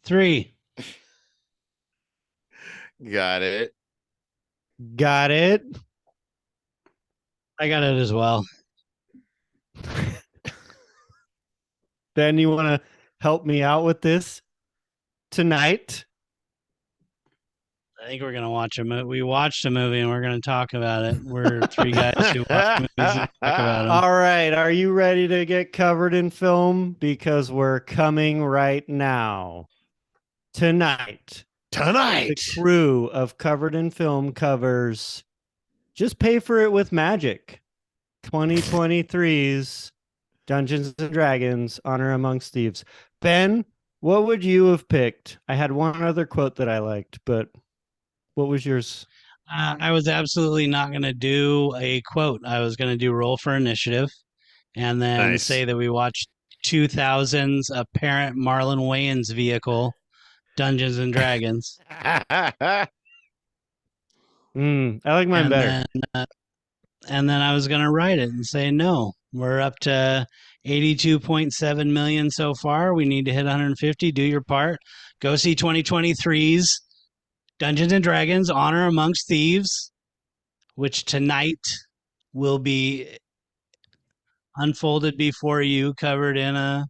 Three. Got it. Got it. I got it as well. Ben, you want to help me out with this tonight? I think we're gonna watch a movie. We watched a movie and we're gonna talk about it. We're three guys who watch movies and talk about them. All right. Are you ready to get covered in film? Because we're coming right now. Tonight, the crew of Covered in Film covers Just Pay for It with Magic 2023's Dungeons and Dragons Honor Amongst Thieves. Ben, what would you have picked? I had one other quote that I liked, but what was yours? I was absolutely not gonna do a quote. I was gonna do roll for initiative, and then Nice. say that we watched 2000's apparent Marlon Wayans vehicle, Dungeons and Dragons. I like mine and better. then I was gonna write it and say no. We're up to 82.7 million so far. We need to hit 150. Do your part. Go see 2023's Dungeons and Dragons Honor Amongst Thieves, which tonight will be unfolded before you, covered in a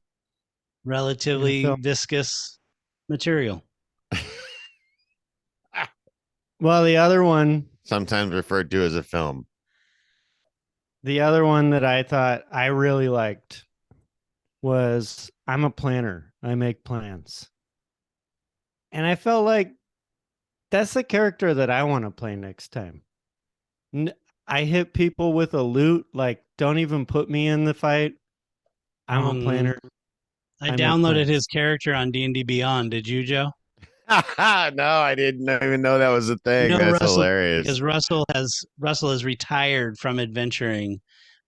relatively viscous material. Well, the other one, sometimes referred to as a film. the other one that I thought I really liked was I'm a planner. I make plans. And I felt like that's the character that I want to play next time. I hit people with a loot, like, don't even put me in the fight. I'm a planner. I downloaded his character on D&D Beyond. Did you, Joe? No, I didn't even know that was a thing. No, That's Russell, hilarious. because Russell has retired from adventuring,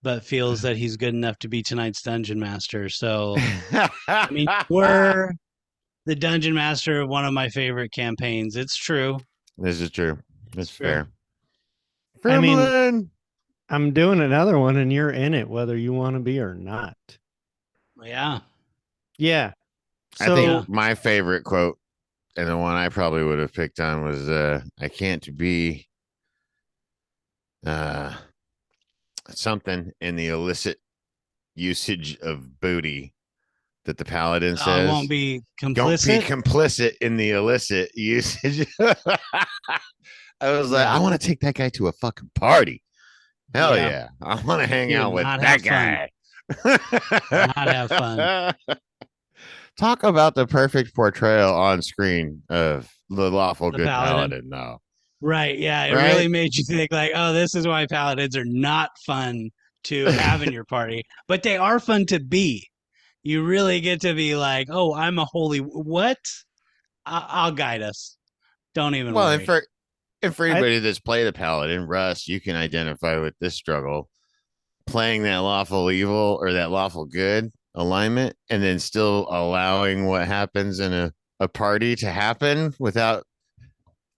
but feels that he's good enough to be tonight's dungeon master. So, I mean, we're the dungeon master of one of my favorite campaigns. It's true. This is true. It's fair. I mean, I'm doing another one and you're in it, whether you want to be or not. Yeah. Yeah. I think my favorite quote, and the one I probably would have picked on, was I can't be something in the illicit usage of booty that the paladin says. I won't be complicit. Don't be complicit in the illicit usage. I was like, I want to take that guy to a fucking party. Hell yeah. I want to hang out with that guy. Not have fun. Talk about the perfect portrayal on screen of the lawful good paladin, though. Right. Yeah. It really made you think like, oh, this is why paladins are not fun to have in your party, but they are fun to be. You really get to be like, oh, I'm a holy what? I'll guide us. Don't even worry. And for anybody that's played a paladin, Russ, you can identify with this struggle. Playing that lawful evil or that lawful good alignment and then still allowing what happens in a party to happen without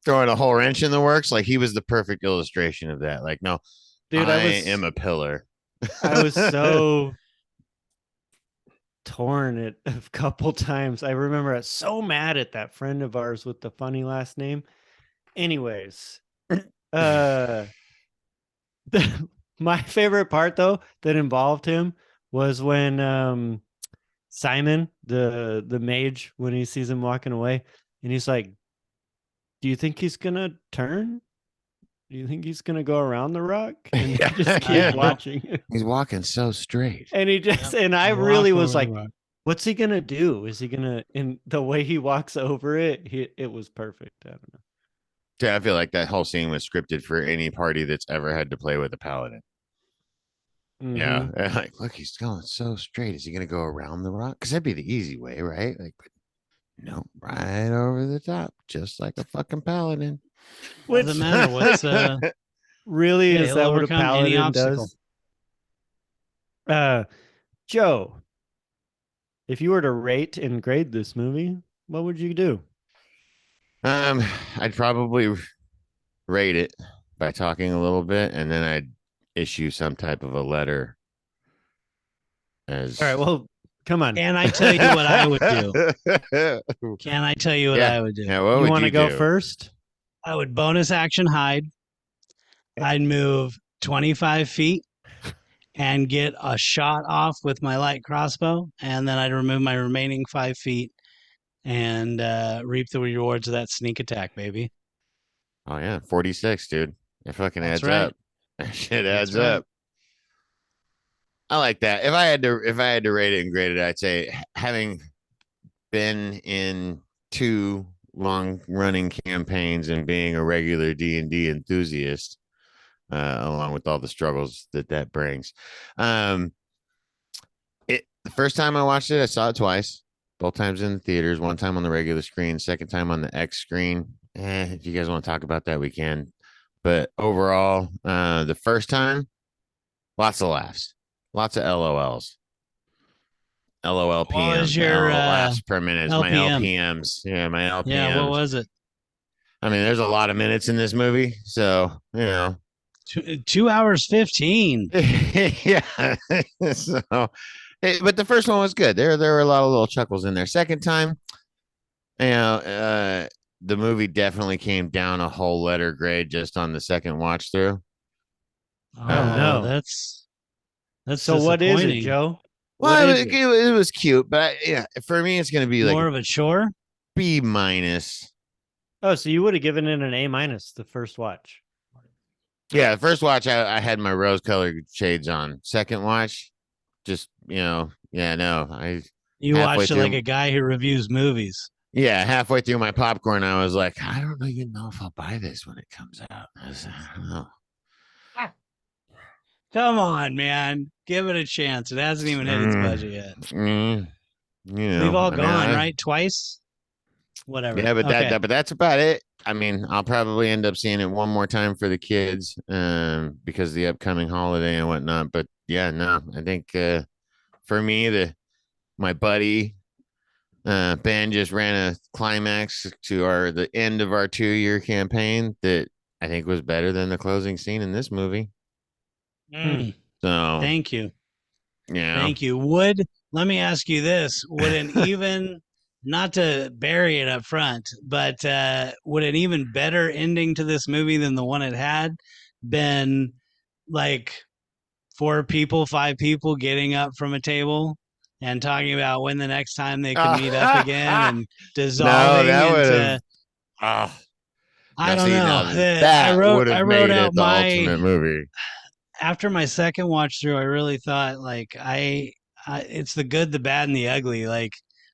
throwing a whole wrench in the works. Like, he was the perfect illustration of that. Like, no, dude, I am a pillar. I was so torn it a couple times. I remember I was so mad at that friend of ours with the funny last name. Anyways, my favorite part though that involved him was when Simon, the mage, when he sees him walking away, and he's like, "Do you think he's gonna turn? Do you think he's gonna go around the rock?" And just keep watching. He's walking so straight, and he just and I really was like, "What's he gonna do? Is he gonna?" And the way he walks over it, it was perfect. I don't know. Yeah, I feel like that whole scene was scripted for any party that's ever had to play with a paladin. Mm-hmm. Yeah, like, look, he's going so straight. Is he going to go around the rock? Because that'd be the easy way, right? Like, no, right over the top, just like a fucking paladin. Which doesn't matter what's really is that what a paladin does? Joe, if you were to rate and grade this movie, what would you do? I'd probably rate it by talking a little bit, and then I'd issue some type of a letter. As all right, well, Come on. Can I tell you what I would do? Can I tell you what Yeah. I would do? Yeah. What You would want you to go do? first? I would bonus action hide. I'd move 25 feet and get a shot off with my light crossbow, and then I'd remove my remaining 5 feet and reap the rewards of that sneak attack, baby. Oh yeah, 46, dude. It fucking That's adds right. up. That shit That's adds right. up. I like that. If I had to rate it and grade it, I'd say having been in two long running campaigns and being a regular D&D enthusiast, along with all the struggles that brings. The first time I watched it, I saw it twice, both times in the theaters, one time on the regular screen, second time on the X screen. If you guys want to talk about that, we can. But overall, the first time, lots of laughs, lots of LOLs. What was LOLPMs, your laughs per minute. My LPM? LPMs. Yeah, my Yeah, what LPMs. was it? I mean, there's a lot of minutes in this movie. So, 2 hours 15. yeah. So, but the first one was good. There were a lot of little chuckles in there. Second time, the movie definitely came down a whole letter grade just on the second watch through. Oh Oh, Uh, no. that's So what is it, disappointing. Joe? What well, is it? it was cute, but yeah, for me, it's going to be like More of a chore. B minus. Oh, so you would have given it an A minus the first watch. Yeah, the first watch, I had my rose colored shades on. Second watch, just, yeah, no, I You halfway watched it like a through. guy who reviews movies. Yeah, halfway through my popcorn, I was like, I don't even know if I'll buy this when it comes out. I don't know. Come on, man. Give it a chance. It hasn't even hit its Mm, budget yet. We've all I mean, gone, right? Twice? Whatever. yeah, but Okay. but that's about it. I mean, I'll probably end up seeing it one more time for the kids, because of the upcoming holiday and whatnot. But yeah, no, I think for me, my buddy Ben just ran a climax to the end of our 2-year campaign that I think was better than the closing scene in this movie. Hmm. Mm, So thank you. yeah, Thank you. Let me ask you this, would an even, not to bury it up front, but would an even better ending to this movie than the one it had been like four people, five people getting up from a table and talking about when the next time they could meet up again and no, dissolving that would have. into, Oh, I now don't see, know. now I that wrote would I have wrote made out it the my ultimate movie. after my second watch through, I really thought like it's the good, the bad, and the ugly. Like,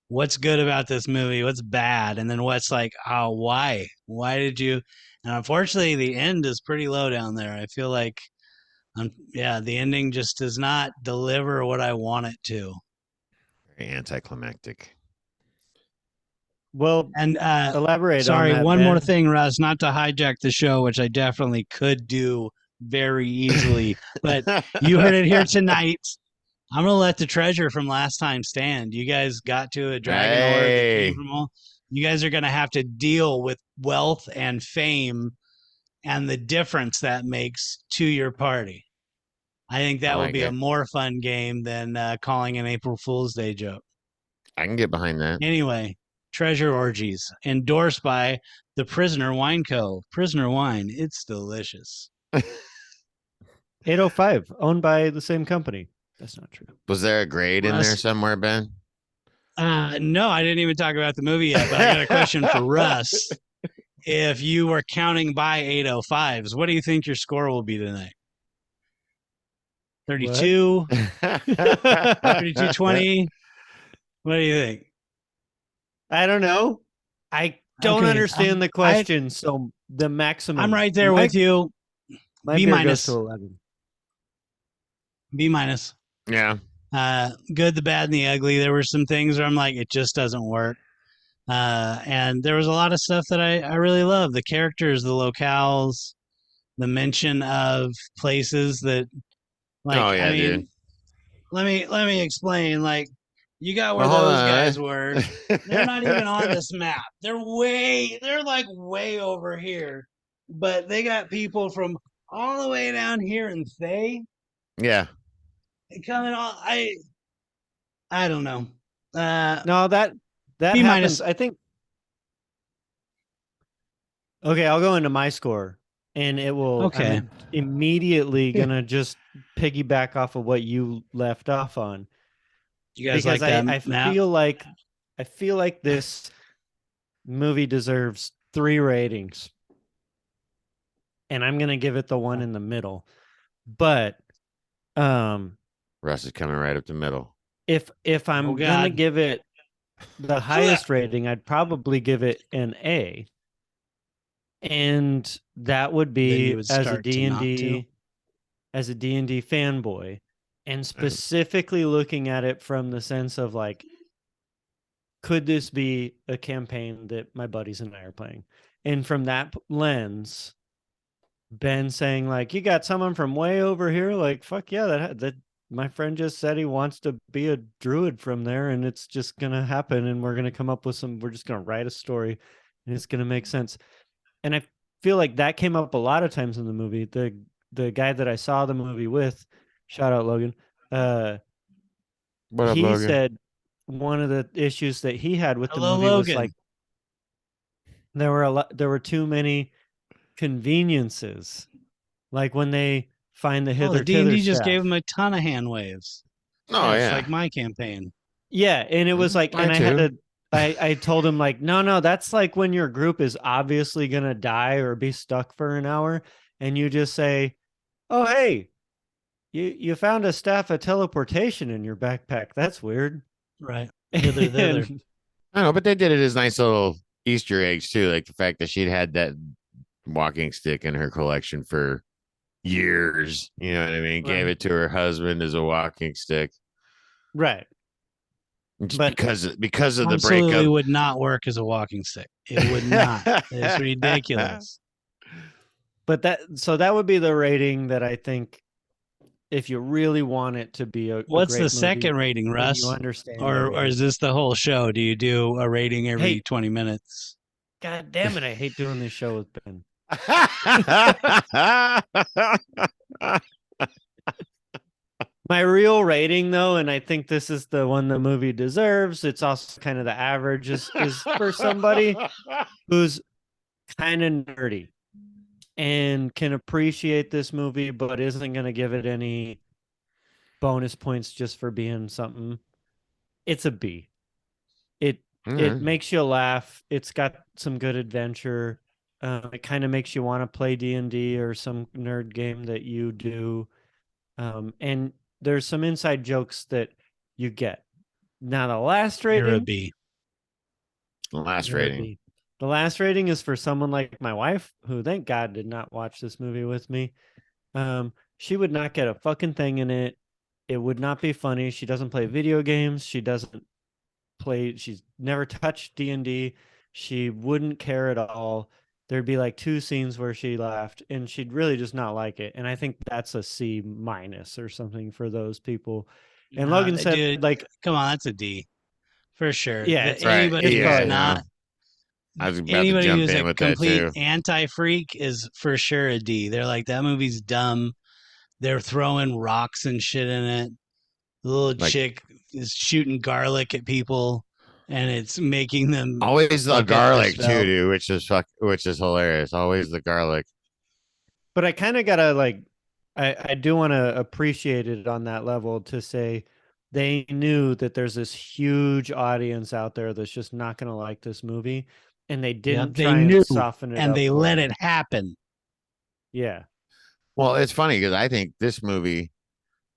what's good about this movie? What's bad? And then what's like, oh, why? Why did you? And unfortunately, the end is pretty low down there. I feel like, yeah, the ending just does not deliver what I want it to. Very anticlimactic. Well, And elaborate on sorry, that, one more Ben. thing, Russ, not to hijack the show, which I definitely could do very easily, but you heard it here tonight. I'm gonna let the treasure from last time stand. You guys got to a dragon ore that came Hey, from all. You guys are gonna have to deal with wealth and fame and the difference that makes to your party. I think I that will like be a it. more fun game than calling an April Fool's Day joke. I can get behind that. Anyway, treasure orgies endorsed by the Prisoner Wine Co. Prisoner Wine, it's delicious. 805, owned by the same company. That's not true. Was there a grade in there Russ, somewhere, Ben? no, I didn't even talk about the movie yet, but I got a question for Russ. If you were counting by 805s, what do you think your score will be tonight? What? 32, 3220? What do you think? I don't know. I don't Okay, understand the question. So the I'm maximum. right there with you. My B beer goes to minus, 11. B minus. Yeah. Good, the bad, and the ugly. There were some things where I'm like, it just doesn't work. And there was a lot of stuff that I really love. The characters, the locales, the mention of places that, Oh like, I yeah, dude. mean, let me explain. Like, you got where Well, hold those guys were. They're not even on on. this map. They're like way over here. But they got people from all the way down here in Thay Yeah. coming on. I don't know. No, that B happens. minus. I think. Okay, I'll go into my score, and it will. Okay. I'm immediately gonna just piggyback off of what you left off on You guys because like that I map? feel like this movie deserves 3 ratings, and I'm gonna give it the one in the middle. But um, Russ is coming right up the middle. if Oh I'm gonna God. give it the highest rating, I'd probably give it an A. And that would Then you be would as a start to not to. D&D fanboy, and And specifically looking at it from the sense of like, could this be a campaign that my buddies and I are playing? And from that lens, Ben saying like, you got someone from way over here, like fuck yeah, that my friend just said he wants to be a druid from there, and it's just gonna happen, and we're gonna come up with some. We're just gonna write a story, and it's gonna make sense. And I feel like that came up a lot of times in the movie. The guy that I saw the movie with, shout out Logan, what up, he Logan? said one of the issues that he had with the Hello, movie was like Logan. there were too many conveniences. Like when they find the Oh, the hither thither D&D just gave him staff. a ton of hand waves. Oh Yeah, it's yeah, like my campaign. Yeah, and it was like, and mine I had too. to I told him like, no, that's like when your group is obviously gonna die or be stuck for an hour, and you just say, oh hey, you found a staff of teleportation in your backpack. That's weird. Right. Hither, thither. And I know, but they did it as nice little Easter eggs too, like the fact that she'd had that walking stick in her collection for years. You know what I mean? Gave right, it to her husband as a walking stick right. just But because of the Absolutely breakup. would not work as a walking stick. It would not. It's ridiculous. that would be the rating that I think if you really want it to be a What's the great movie second rating, and you Russ? understand Or everything. is this the whole show? Do you do a rating every Hey, 20 minutes? god damn it, I hate doing this show with Ben. My real rating though, and I think this is the one the movie deserves, it's also kind of the average, is for somebody who's kind of nerdy and can appreciate this movie but isn't going to give it any bonus points just for being something. It's a B. It it Mhm. makes you laugh. It's got some good adventure. It kind of makes you want to play D&D or some nerd game that you do. And there's some inside jokes that you get. Now the last You're a rating, B. Last you're a rating. B. The last rating is for someone like my wife, who thank God did not watch this movie with me. She would not get a fucking thing in it. It would not be funny. She doesn't play video games. She doesn't play. She's never touched D&D. She wouldn't care at all. There'd be like 2 scenes where she laughed, and she'd really just not like it. And I think that's a C minus or something for those people. And Logan said, Dude, like, come on, that's a D for sure. yeah, Right. Anybody it's who's Yeah, probably not no. I was about to anybody jump who's in a with that complete too. anti-freak is for sure a D. They're like, that movie's dumb. They're throwing rocks and shit in it. The little Like chick is shooting garlic at people, and it's making them always the fuck up their garlic too, spell. dude, which is hilarious. Always the garlic. but I kind of gotta like, I do want to appreciate it on that level to say they knew that there's this huge audience out there that's just not gonna like this movie, and they Yep, didn't they try and knew, soften it and up they for let it them. happen. Yeah, Well, it's funny because I think this movie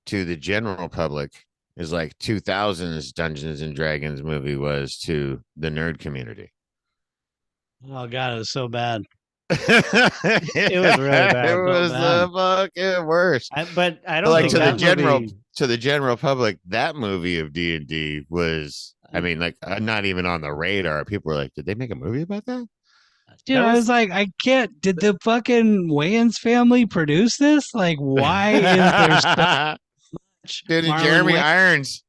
to the general public is like 2000's Dungeons and Dragons movie was to the nerd community. Oh god, it was so bad, it was really It bad. so was bad. the fucking worst. But I But don't like think that movie. to the general public, that movie of D&D was, I mean, like not even on the radar. People were like, "Did they make a movie about that?" Dude, That I was was like, I can't. Did the fucking Wayans family produce this? Like, why is there so much Dude, Marlon Wayans?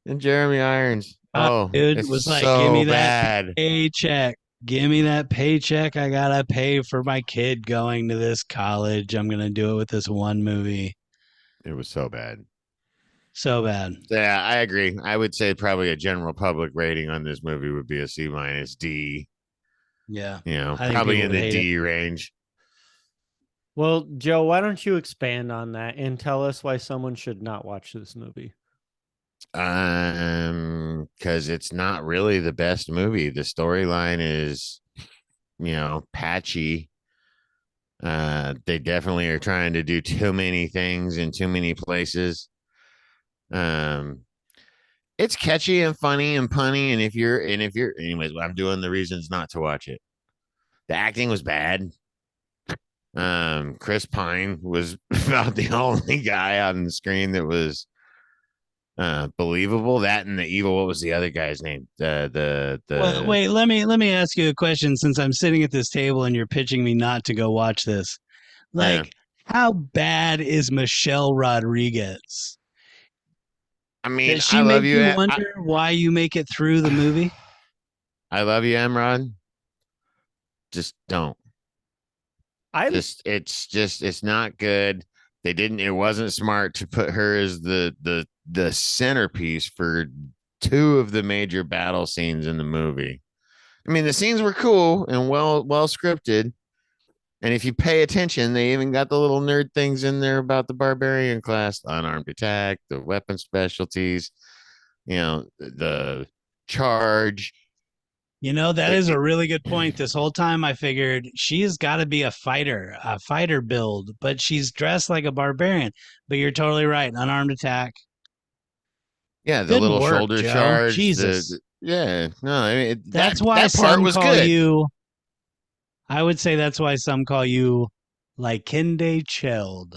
And Jeremy Irons. Oh, Dude it's was like, give so me that bad. paycheck. Give me that paycheck. I gotta pay for my kid going to this college. I'm gonna do it with this one movie. It was so bad. So bad. Yeah, I agree. I would say probably a general public rating on this movie would be a C minus D. Yeah. You know, I think probably people in would the hate it. D range. Well, Joe, why don't you expand on that and tell us why someone should not watch this movie? Because it's not really the best movie. The storyline is, patchy. They definitely are trying to do too many things in too many places. Um, it's catchy and funny and punny. Anyways, I'm doing the reasons not to watch it. The acting was bad. Chris Pine was about the only guy on the screen that was believable. That and the evil. What was the other guy's name? Well, The wait, let me ask you a question since I'm sitting at this table and you're pitching me not to go watch this. yeah. Like, how bad is Michelle Rodriguez? I mean, Does I she love make you. you wonder why you make it through the movie? I love you, Emrod. Just don't. I It's not good. They didn't. It wasn't smart to put her as the centerpiece for two of the major battle scenes in the movie. I mean, the scenes were cool and well scripted. And if you pay attention, they even got the little nerd things in there about the barbarian class, the unarmed attack, the weapon specialties, the charge. That is a really good point. This whole time I figured she's got to be a fighter build, but she's dressed like a barbarian. But you're totally right. Unarmed attack. Yeah, the Good little work, shoulder Joe. charge. Jesus. Yeah, no, I mean That's that why that part some was call good. you, I would say that's why some call you like Kinde Chilled.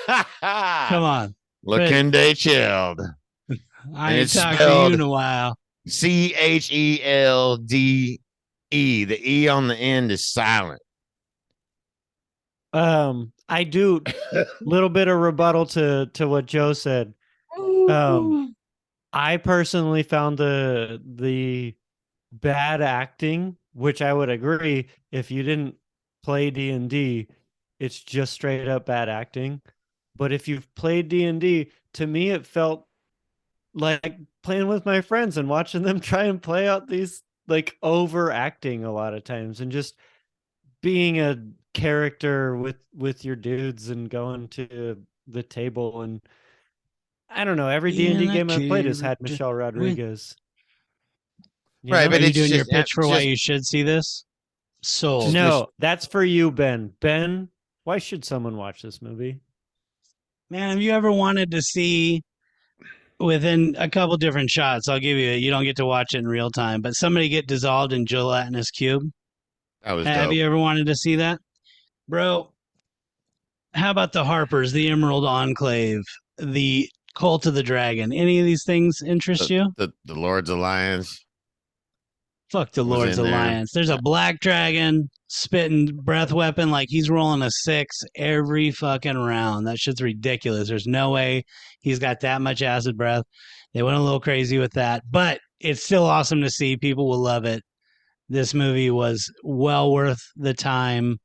Come on. But Looking day chilled, I and ain't it's talked to you in spelled a while. CHELDE. The E on the end is silent. I do little bit of rebuttal to what Joe said. I personally found the bad acting, which I would agree, if you didn't play D&D, it's just straight up bad acting. But if you've played D&D, to me it felt like playing with my friends and watching them try and play out these like overacting a lot of times and just being a character with your dudes and going to the table. And I don't know, every Being D&D a game I've played has had character. Michelle Rodriguez, you Right, know? Are but you it's doing your just pitch for why just you should see this? just Sold. Mich- No, that's for you, Ben. Ben, why should someone watch this movie? Man, have you ever wanted to see within a couple different shots? I'll give you, you don't get to watch it in real time, but somebody get dissolved in gelatinous cube. that was Have dope. you ever wanted to see that? Bro, how about the Harpers, the Emerald Enclave, the Cult of the Dragon? Any of these things interest The you? the Lord's Alliance Fuck the was Lord's in there. Alliance. There's a black dragon spitting breath weapon like he's rolling a six every fucking round. That shit's ridiculous. There's no way he's got that much acid breath. They went a little crazy with that, but it's still awesome to see. People will love it. This movie was well worth the time.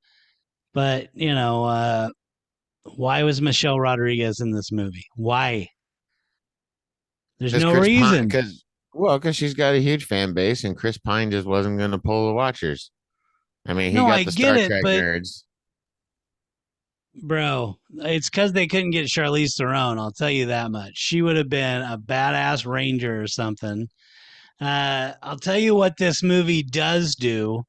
But, why was Michelle Rodriguez in this movie? Why? There's Because no Chris Pine, reason. because she's got a huge fan base, and Chris Pine just wasn't going to pull the watchers. I mean, he No, got I the get Star it, Trek but nerds. bro, it's because they couldn't get Charlize Theron. I'll tell you that much. She would have been a badass ranger or something. I'll tell you what this movie does do,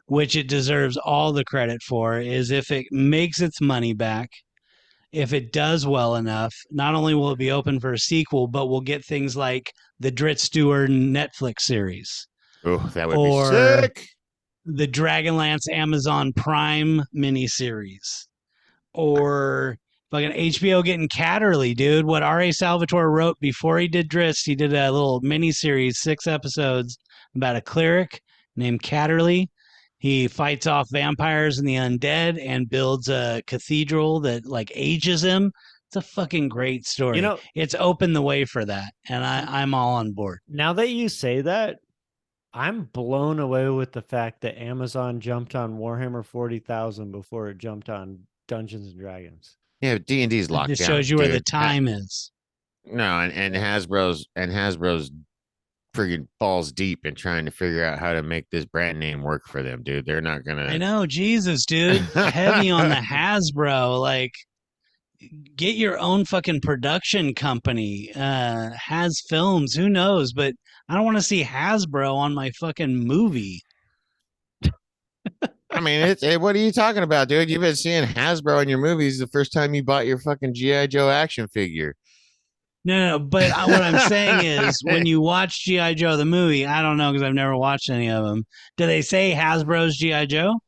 which it deserves all the credit for, is if it makes its money back, if it does well enough, not only will it be open for a sequel, but we'll get things like the Drit Stewart Netflix series Oh, that would be or sick. the Dragonlance Amazon Prime miniseries or fucking HBO getting Catterly, dude. What R.A. Salvatore wrote before he did Drist, he did a little mini series, 6 episodes about a cleric named Catterly. He fights off vampires and the undead and builds a cathedral that like ages him. It's a fucking great You story. know, It's opened the way for that, and I'm all on board. now that you say that, I'm blown away with the fact that Amazon jumped on Warhammer 40,000 before it jumped on Dungeons and Dragons. Yeah, D&D's It locked just shows down, you where the dude. time is. No, and Hasbro's friggin' balls deep in trying to figure out how to make this brand name work for them, dude. They're not I gonna. know, Jesus, dude. Heavy on the Hasbro. Like, get your own fucking production company. Has films, who knows? But I don't want to see Hasbro on my fucking movie. I mean, what are you talking about, dude? You've been seeing Hasbro in your movies the first time you bought your fucking GI Joe action figure. No, but what I'm saying is, when you watch GI Joe the movie, I don't know because I've never watched any of them. Do they say Hasbro's GI Joe?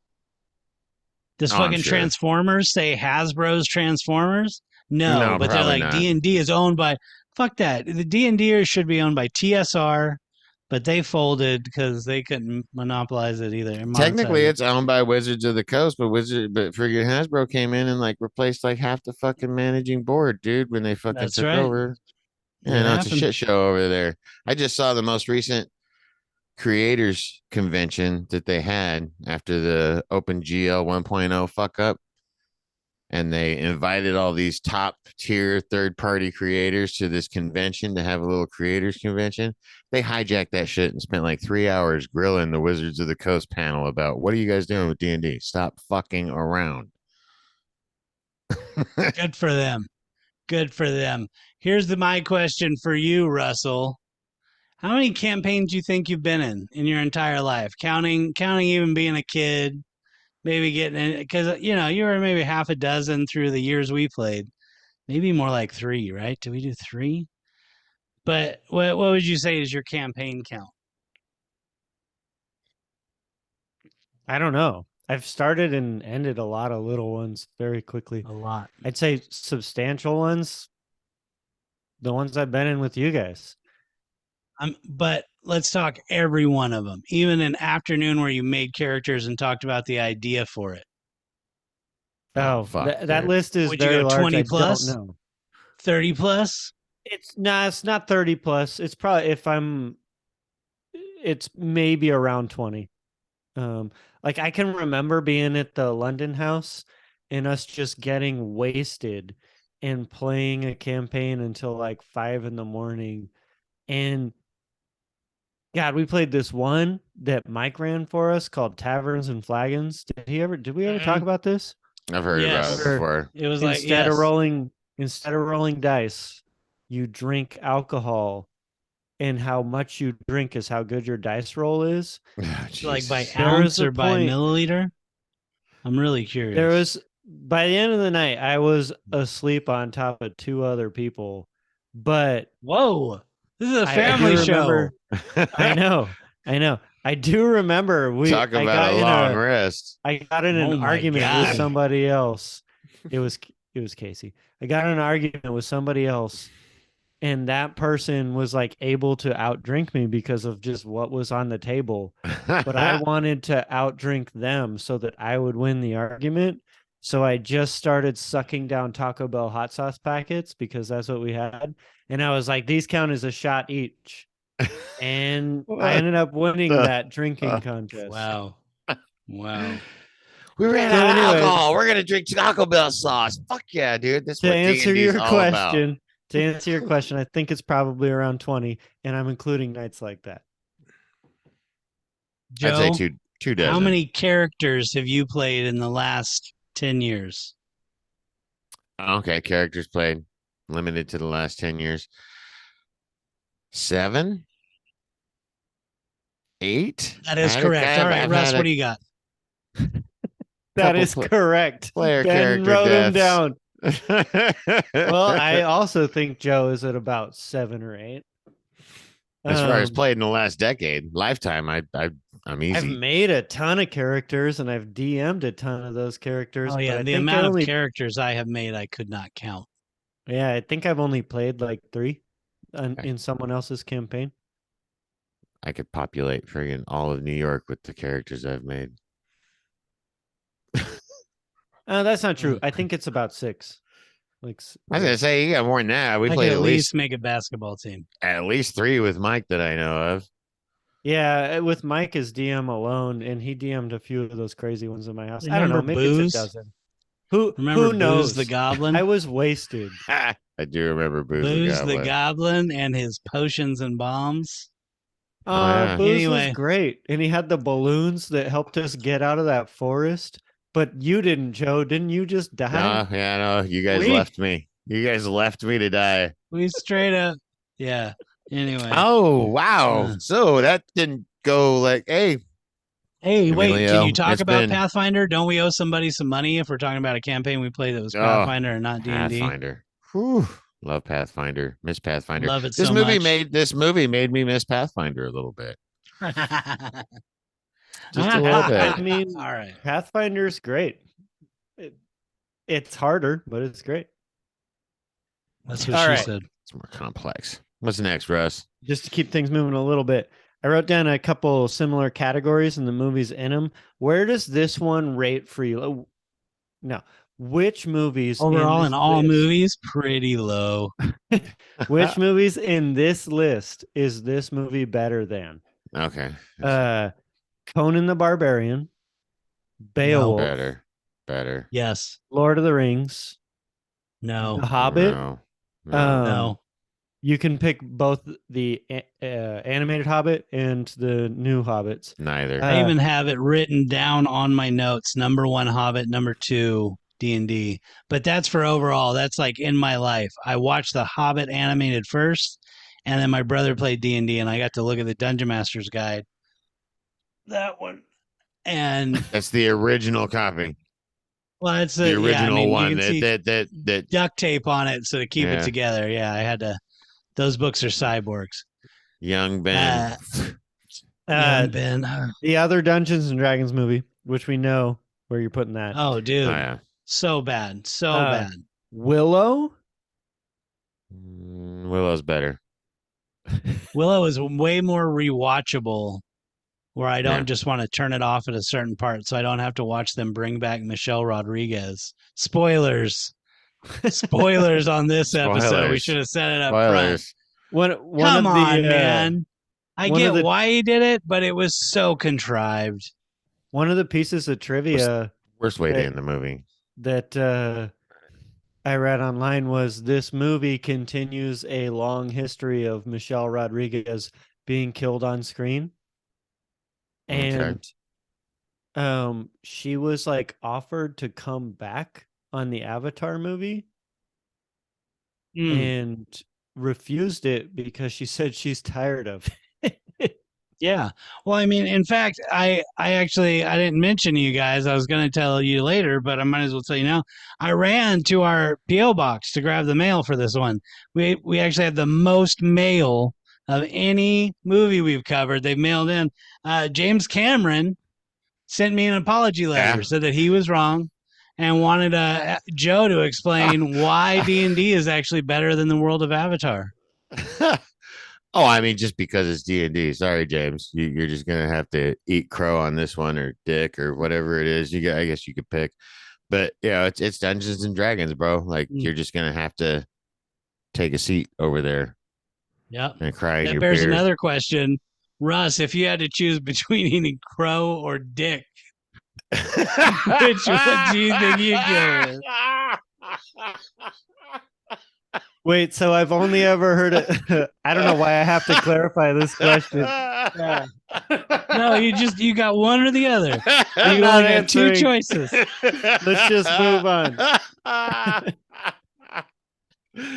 Does Oh, I'm fucking sure. Transformers say Hasbro's Transformers? No, No, but they're probably like not. D&D is owned by. Fuck that. The D&D should be owned by TSR, but they folded because they couldn't monopolize it either and Technically, monetize it. it's owned by Wizards of the Coast, but friggin' Hasbro came in and like replaced like half the fucking managing board, dude, when they fucking That's took right. over. Yeah, It no, it's a happened. shit show over there. I just saw the most recent creators convention that they had after the OpenGL 1.0 fuck up. And they invited all these top tier third party creators to this convention to have a little creators convention. They hijacked that shit and spent like 3 hours grilling the Wizards of the Coast panel about what are you guys doing with D&D? Stop fucking around. Good for them. Good for them. Here's my question for you, Russell. How many campaigns do you think you've been in your entire life? Counting even being a kid, maybe getting in because you were maybe half a dozen through the years we played. Maybe more like three, right? Did we do three? But what would you say is your campaign count? I don't know. I've started and ended a lot of little ones very quickly. A lot. I'd say substantial ones, the ones I've been in with you guys. But let's talk every one of them. Even an afternoon where you made characters and talked about the idea for it. Oh, Oh, fuck, that dude. list is Would you very go large. 20 I don't plus, know. 30 plus? It's not 30 plus. It's probably it's maybe around 20. Um, like I can remember being at the London house and us just getting wasted and playing a campaign until like 5 in the morning. And God, we played this one that Mike ran for us called Taverns and Flagons. Did we ever talk Mm-mm. about this? I've heard about it Yes. Where before. It was like, instead of yes. rolling instead of rolling dice, you drink alcohol, and how much you drink is how good your dice roll is. Oh, Like by Jesus. There was ounce a or by point milliliter? I'm really there curious. was by the end of the night, I was asleep on top of two other people, but Whoa. This is a I do family show. remember. I know, I know, I do remember. Talk about a long rest. I got in an Oh my argument with God. somebody else. It was Casey. I got in an argument with somebody else, and that person was like able to outdrink me because of just what was on the table. But I wanted to outdrink them so that I would win the argument. So I just started sucking down Taco Bell hot sauce packets because that's what we had. And I was like, these count as a shot each. And I What ended up winning the that drinking fuck? contest. Wow. Wow. We ran So, out of anyways, alcohol. We're gonna drink Taco Bell sauce. Fuck yeah, dude. That's to what D answer and D is your all about. question, I think it's probably around 20, and I'm including nights like that. I'd say Joe, two how dozen. many characters have you played in the last 10 years? Okay, characters played limited to the last 10 years. 7, 8. That is correct. All right, I've Russ, had what a do you got? That couple is correct. player Ben character wrote him deaths. down. Well, I also think Joe is at about 7 or 8. As far as Um, played in the last decade, lifetime, I'm I've easy. made a ton of characters and I've DM'd a ton of those characters, Oh, but yeah. I The think I amount of only, characters I have made, I could not count. yeah, I think I've only played like 3 I, in someone else's campaign. I could populate friggin' all of New York with the characters I've made. That's not true. Mm. I think it's about 6. I was gonna say you got more than that. We I could played at least make a basketball team. at least 3 with Mike that I know of. Yeah, with Mike as DM alone, and he DM'd a few of those crazy ones in my house. I don't know, Remember maybe it's a Booze? dozen. Remember Who Booze knows? the Goblin? I was wasted. I do remember Booze the Booze the Goblin. Goblin and his potions and bombs. Oh yeah. Booze was Anyway. great, and he had the balloons that helped us get out of that forest. But you didn't, Joe. Didn't you just die? No, yeah, no. You guys We- left me. You guys left me to die. We straight up, yeah. Anyway, Oh wow. Uh. So that didn't go like, hey, hey, wait, can Emilio, you talk it's about been Pathfinder? Don't we owe somebody some money if we're talking about a campaign we played that was Pathfinder and not D&D? Pathfinder. Whew. Love Pathfinder. Miss Pathfinder. Love it This so movie much. made me miss Pathfinder a little bit. Just a Path- little bit. I mean, All right. Pathfinder's great. It's harder, but it's great. That's what All she right. said. It's more complex. What's next, Russ? Just to keep things moving a little bit, I wrote down a couple similar categories and the movies in them. Where does this one rate for you? No. Which movies Overall, in in this all list, movies, pretty low. which movies in this list is this movie better than? Okay. Conan the Barbarian, Beowulf, Better. Yes. Lord of the Rings, No. The Hobbit. No. No. You can pick both the animated Hobbit and the new Hobbits. Neither. I even have it written down on my notes. Number 1 Hobbit, number 2 D&D. But that's for overall. That's like in my life. I watched the Hobbit animated first, and then my brother played D&D, and I got to look at the Dungeon Master's Guide. That one. And That's the original copy. well, it's The original you one can see that duct tape on it so to keep it Yeah. together. Yeah, I had to. Those books are cyborgs. young Ben. Young Ben. The other Dungeons and Dragons movie, which we know where you're putting that. Oh, dude. Oh, yeah. So bad. So bad. Willow. Willow's better. Willow is way more rewatchable where I don't Yeah. just want to turn it off at a certain part so I don't have to watch them bring back Michelle Rodriguez. Spoilers. Spoilers on this episode. We Spoilers. should have set it up front. Spoilers. One Come of the, on, man. I one of get the- why he did it, but it was so contrived. One of the pieces of trivia Worst way to Hey. end the movie. that I read online was this movie continues a long history of Michelle Rodriguez being killed on screen. Okay. And she was like offered to come back on the Avatar movie Mm. and refused it because she said she's tired of it. Yeah. Well, I mean, in fact, I actually I didn't mention to you guys. I was going to tell you later, but I might as well tell you now. I ran to our PO box to grab the mail for this one. We actually had the most mail of any movie we've covered. They mailed in. James Cameron sent me an apology letter, Yeah. said that he was wrong, and wanted Joe to explain why D&D is actually better than the world of Avatar. Oh, I mean, just because it's D&D. Sorry, James. You're just gonna have to eat crow on this one, or dick, or whatever it is. I guess you could pick. But yeah, it's Dungeons and Dragons, bro. Like you're just gonna have to take a seat over there Yep. and cry in That your bears beer. another question. Russ, if you had to choose between eating crow or dick, which one do you think you'd go with? Wait, so I've only ever heard it. I don't know why I have to clarify this question. No, you got one or the other. I'm You not only got two answering. choices. Let's just move on.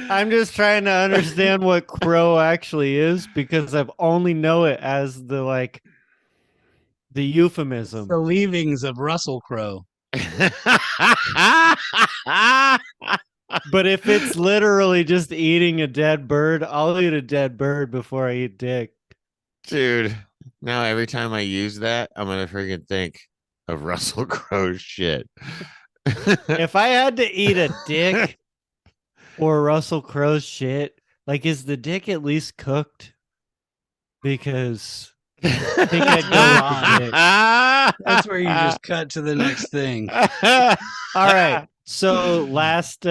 I'm just trying to understand what crow actually is because I've only know it as the euphemism. The leavings of Russell Crowe. But if it's literally just eating a dead bird, I'll eat a dead bird before I eat dick. Dude, now every time I use that, I'm gonna freaking think of Russell Crowe's shit. If I had to eat a dick or Russell Crowe's shit, like, is the dick at least cooked? Because I think I'd go with the dick. That's where you just cut to the next thing. All right. So last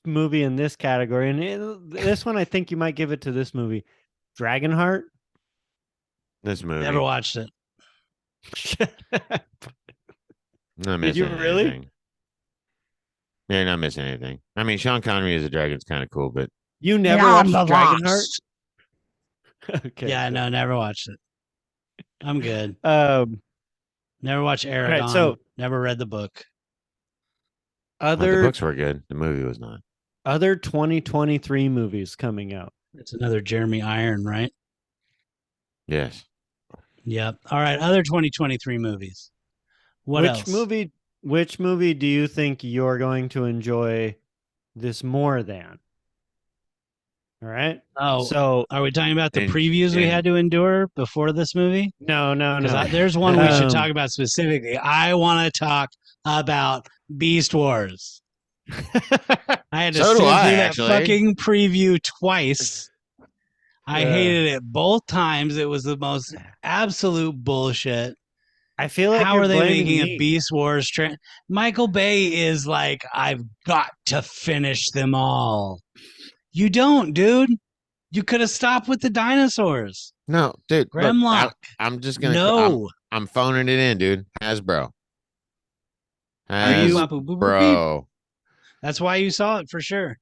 movie in this category, and this one I think you might give it to this movie, Dragonheart. This movie. Never watched it. Not Did you missing really? anything. They're not missing anything. I mean, Sean Connery as a dragon's kind of cool, but You never Beyond watched the Dragonheart? Lost. Okay. Yeah, good. no, never watched it. I'm good. Um. Never watched All right. Aragon. So Never read the book. the other books were good. The movie was not. other 2023 movies coming out. It's another Jeremy Iron, right? Yes. Yep. All right. Other 2023 movies. What Which else? movie? Which movie do you think you're going to enjoy this more than? All right. Oh, So are we talking about the And previews we and had to endure before this movie? no. Because there's one we should Um, talk about specifically. I want to talk about Beast Wars. I had to So do sit I, through that actually. fucking preview twice. I Yeah. hated it both times. It was the most absolute bullshit. I feel like How you're are they blaming making a me. Beast Wars? Michael Bay is like, I've got to finish them all. You don't, dude. You could have stopped with the dinosaurs. No, dude. Look, Grimlock. I'm just gonna. No. I'm phoning it in, dude. Hasbro. Are you- Hasbro. That's why you saw it for sure.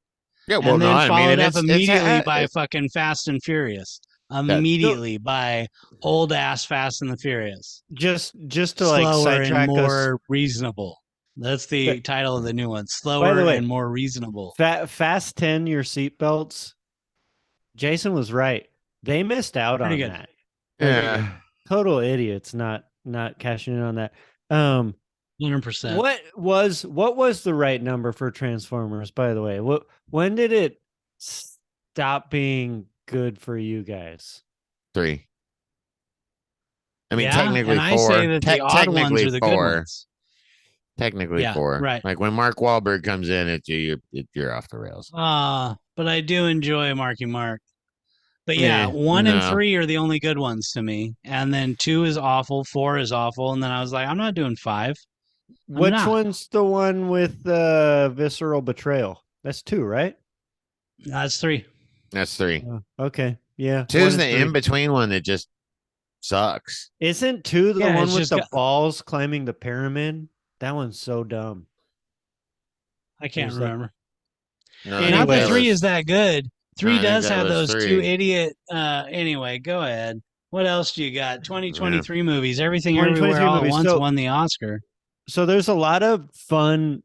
Yeah. Well, And no, then I mean, followed and up it's immediately by it's fucking Fast and Furious. that. Immediately by old ass Fast and the Furious. Just to like Slower and sidetrack us. more reasonable. That's the But- title of the new one. By Slower the way, and more reasonable. Fast 10 your seatbelts. Jason was right. They missed out Pretty on good. that. Yeah. Total idiots not cashing in on that. 100%. What was the right number for Transformers, by the way? When did it stop being good for you guys? 3. I mean, Yeah, technically and I 4. say that the odd ones Technically are the good 4. ones. Technically Yeah, 4. right. Like when Mark Wahlberg comes in, you're off the rails. But I do enjoy Marky Mark. But yeah, Eh, 1 and no. 3 are the only good ones to me. And then 2 is awful, 4 is awful, and then I was like, I'm not doing 5. Which not. one's the one with the visceral betrayal? That's 2, right? That's 3. That's 3. Okay. Yeah. 2 1 is and the 3. in between one that just sucks. Isn't 2 the Yeah, one it's with just the got- balls climbing the pyramid? That one's so dumb. I can't There's that- remember. No, Anyway, Not that that 3 is that good. 3 I think does that have was those 3. 2 idiot anyway, go ahead. What else do you got? 2023 movies. Everything 2023 Everywhere All at movies. Once So- won the Oscar. So there's a lot of fun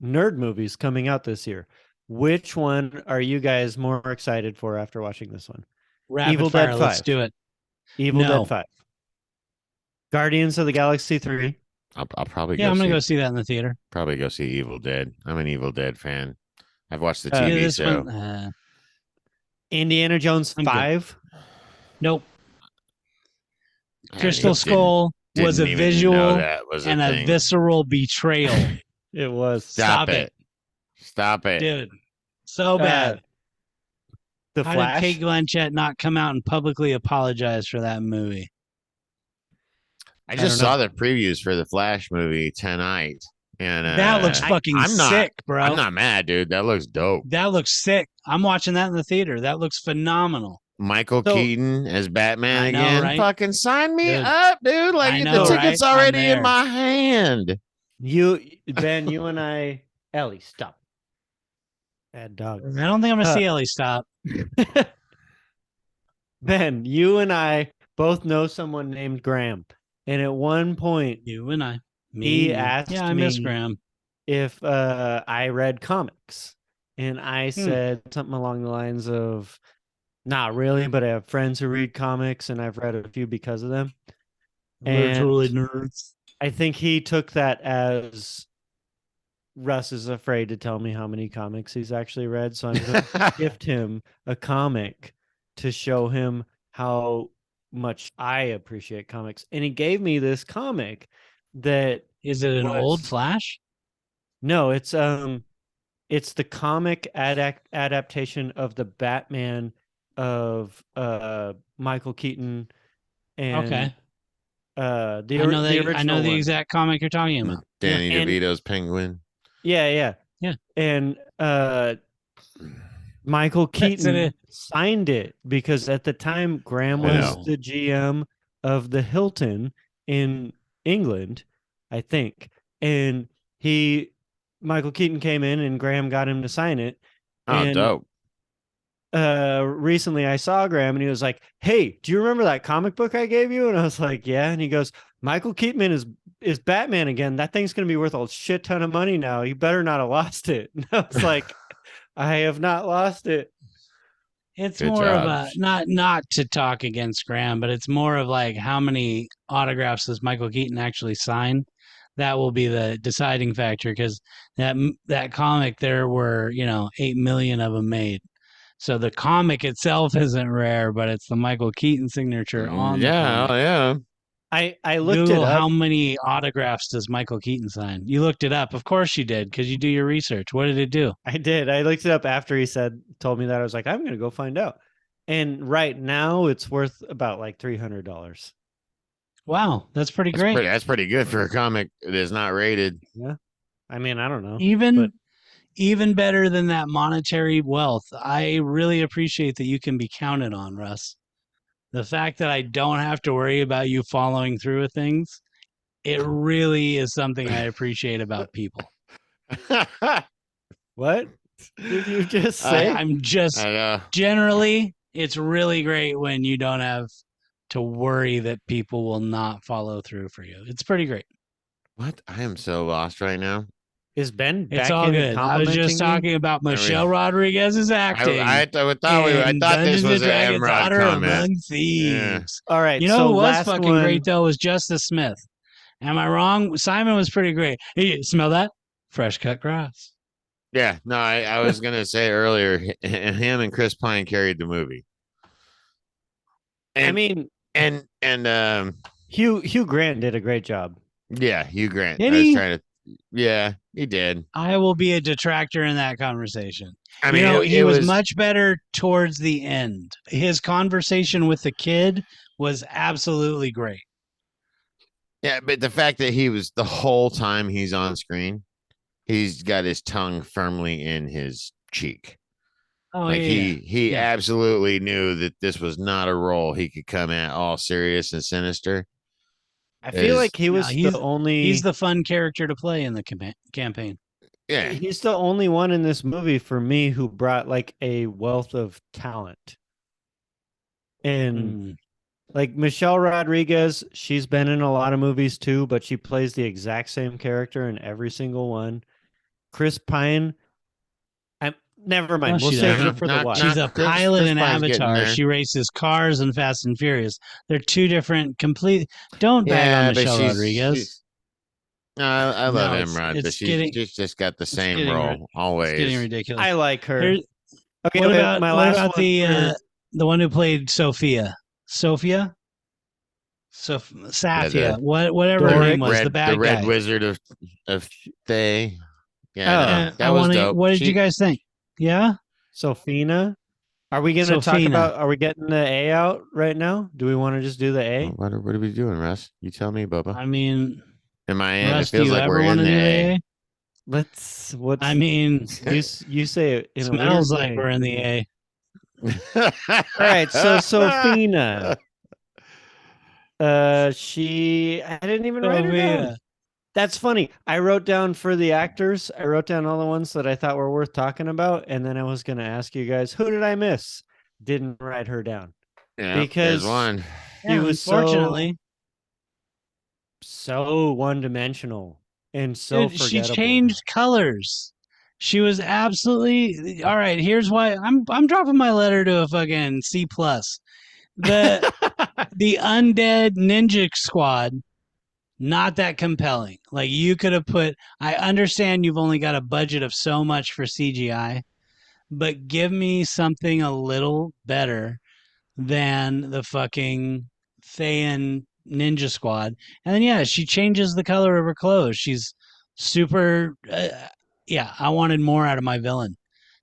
nerd movies coming out this year. Which one are you guys more excited for after watching this one? Rapid Evil fire, Dead let's 5. do it. Evil No. Dead 5. Guardians of the Galaxy 3. I'll probably Yeah, I'm going to go go see that in the theater. probably go see Evil Dead. I'm an Evil Dead fan. I've watched the Yeah, TV this show. one, Indiana Jones I'm good. 5. nope. I Crystal didn't- Skull was a didn't even know visual that was and a thing. visceral betrayal. It was. Stop Stop it. Stop it. Dude. So bad. The How Flash. did Kate Blanchett not come out and publicly apologize for that movie? I don't just saw the previews for the Flash movie tonight. And That looks fucking I'm not, sick, bro. I'm not mad, dude. That looks dope. That looks sick. I'm watching that in the theater. That looks phenomenal. Michael So- Keaton as Batman I know, again. right? Fucking sign me Dude. up, dude. Like I the know, ticket's right? I'm already in there. my hand. Ben, you and I. Ellie, stop. Bad dog. I don't think I'm going to Uh, see Ellie stop. Ben, you and I both know someone named Graham. And at one point, You and I. Me He and you. asked Yeah, I miss me- Graham. if I read comics. And I said something along the lines of, not really, but I have friends who read comics and I've read a few because of them. And- Literally nerds. I think he took that as Russ is afraid to tell me how many comics he's actually read. So I'm going to gift him a comic to show him how much I appreciate comics. And he gave me this comic that Is it an was- old Flash? no, it's the comic adaptation of the Batman of Michael Keaton and Okay. the I know the that. I original know the one. exact comic you're talking about. Danny and- DeVito's Penguin. Yeah. Yeah. And Michael That's Keaton it. signed it because at the time Graham I was know. the GM of the Hilton in England, I think. And he Michael Keaton came in and Graham got him to sign it. Oh, And dope. recently I saw Graham and he was like, "Hey, do you remember that comic book I gave you?" And I was like, "Yeah." And he goes, "Michael Keaton is Batman again. That thing's gonna be worth a shit ton of money now. You better not have lost it." And I was like, "I have not lost it." It's Good more of job. a not to talk against Graham, but it's more of like how many autographs does Michael Keaton actually sign? That will be the deciding factor because that comic there were 8 million of them made. So the comic itself isn't rare, but it's the Michael Keaton signature on the Yeah, comic. oh, yeah. I looked it Google up. how many autographs does Michael Keaton sign? You looked it up. Of course you did, because you do your research. What did it do? I did. I looked it up after he told me that. I was like, I'm gonna go find out. And right now it's worth about like $300. Wow, that's pretty great. That's pretty good for a comic that is not rated. Yeah. I mean, I don't know. But Even better than that monetary wealth. I really appreciate that you can be counted on, Russ. The fact that I don't have to worry about you following through with things, it really is something I appreciate about people. what did you just I, say? I'm I just know. generally, it's really great when you don't have to worry that people will not follow through for you. It's pretty great. What? I am so lost right now. Is Ben It's all backhanded good. I was just complimenting me? talking about I mean, Michelle Rodriguez's acting I in thought this Dungeons and was an Dragons Emerald Honor comment. Among Yeah. Thieves. All right. You know So who was last fucking one. great though was Justice Smith. Am I wrong? Simon was pretty great. Hey, smell that? Fresh cut grass. Yeah. No, I was gonna say earlier, him and Chris Pine carried the movie. I And mean, and Hugh Grant did a great job. yeah, Hugh Grant. Did I was he? trying to yeah, he did. I will be a detractor in that conversation. I mean, He it was was much better towards the end. His conversation with the kid was absolutely great. yeah, but the fact that he was the whole time he's on screen, he's got his tongue firmly in his cheek. Oh Like yeah, he yeah. absolutely knew that this was not a role he could come at all serious and sinister. I feel Is like he No, was the he's only the fun character to play in the campaign. yeah, he's the only one in this movie for me who brought like a wealth of talent. And Mm. like Michelle Rodriguez, she's been in a lot of movies too, but she plays the exact same character in every single one. Chris Pine, I'm never No, mind. We'll she save doesn't. it for the watch. She's a pilot Chris in Pine's getting Avatar. there. She races cars in Fast and Furious. They're two different complete. Don't bag on Yeah, but Michelle Rodriguez. she's I love No, Emrod, but she's just got the it's same getting role it's getting always. ridiculous. I like her. Here, Okay, wait, my what last about one for the one who played Sophia? Sophia? Yeah, Safia. the Whatever her name Doric. was, the the bad red guy. wizard of Thay. Yeah, Oh, no, that was dope. What did you guys think? Yeah? Sophina. Are we going to talk Sophina. about, are we getting the A out right now? Do we want to just do the A? What are we doing, Russ? You tell me, Bubba. I mean, Am I in? It Russ, do feels you like ever we're want in to the do the A. A? What's, I mean, you say it in a weird smells like way. we're in the A. All right. So Sophina, I didn't even write her down. Sophia. That's funny. I wrote down for the actors, I wrote down all the ones that I thought were worth talking about. And then I was going to ask you guys, who did I miss? Didn't write her down Yeah, there's because one. she Yeah, was unfortunately. so one-dimensional and so Dude, she forgettable. changed colors. She was absolutely all right. Here's why I'm dropping my letter to a fucking C plus. The the undead ninja squad, not that compelling. Like you could have put. I understand you've only got a budget of so much for CGI, but give me something a little better than the fucking Thayan Ninja Squad. And then yeah, she changes the color of her clothes. She's super. Yeah, I wanted more out of my villain.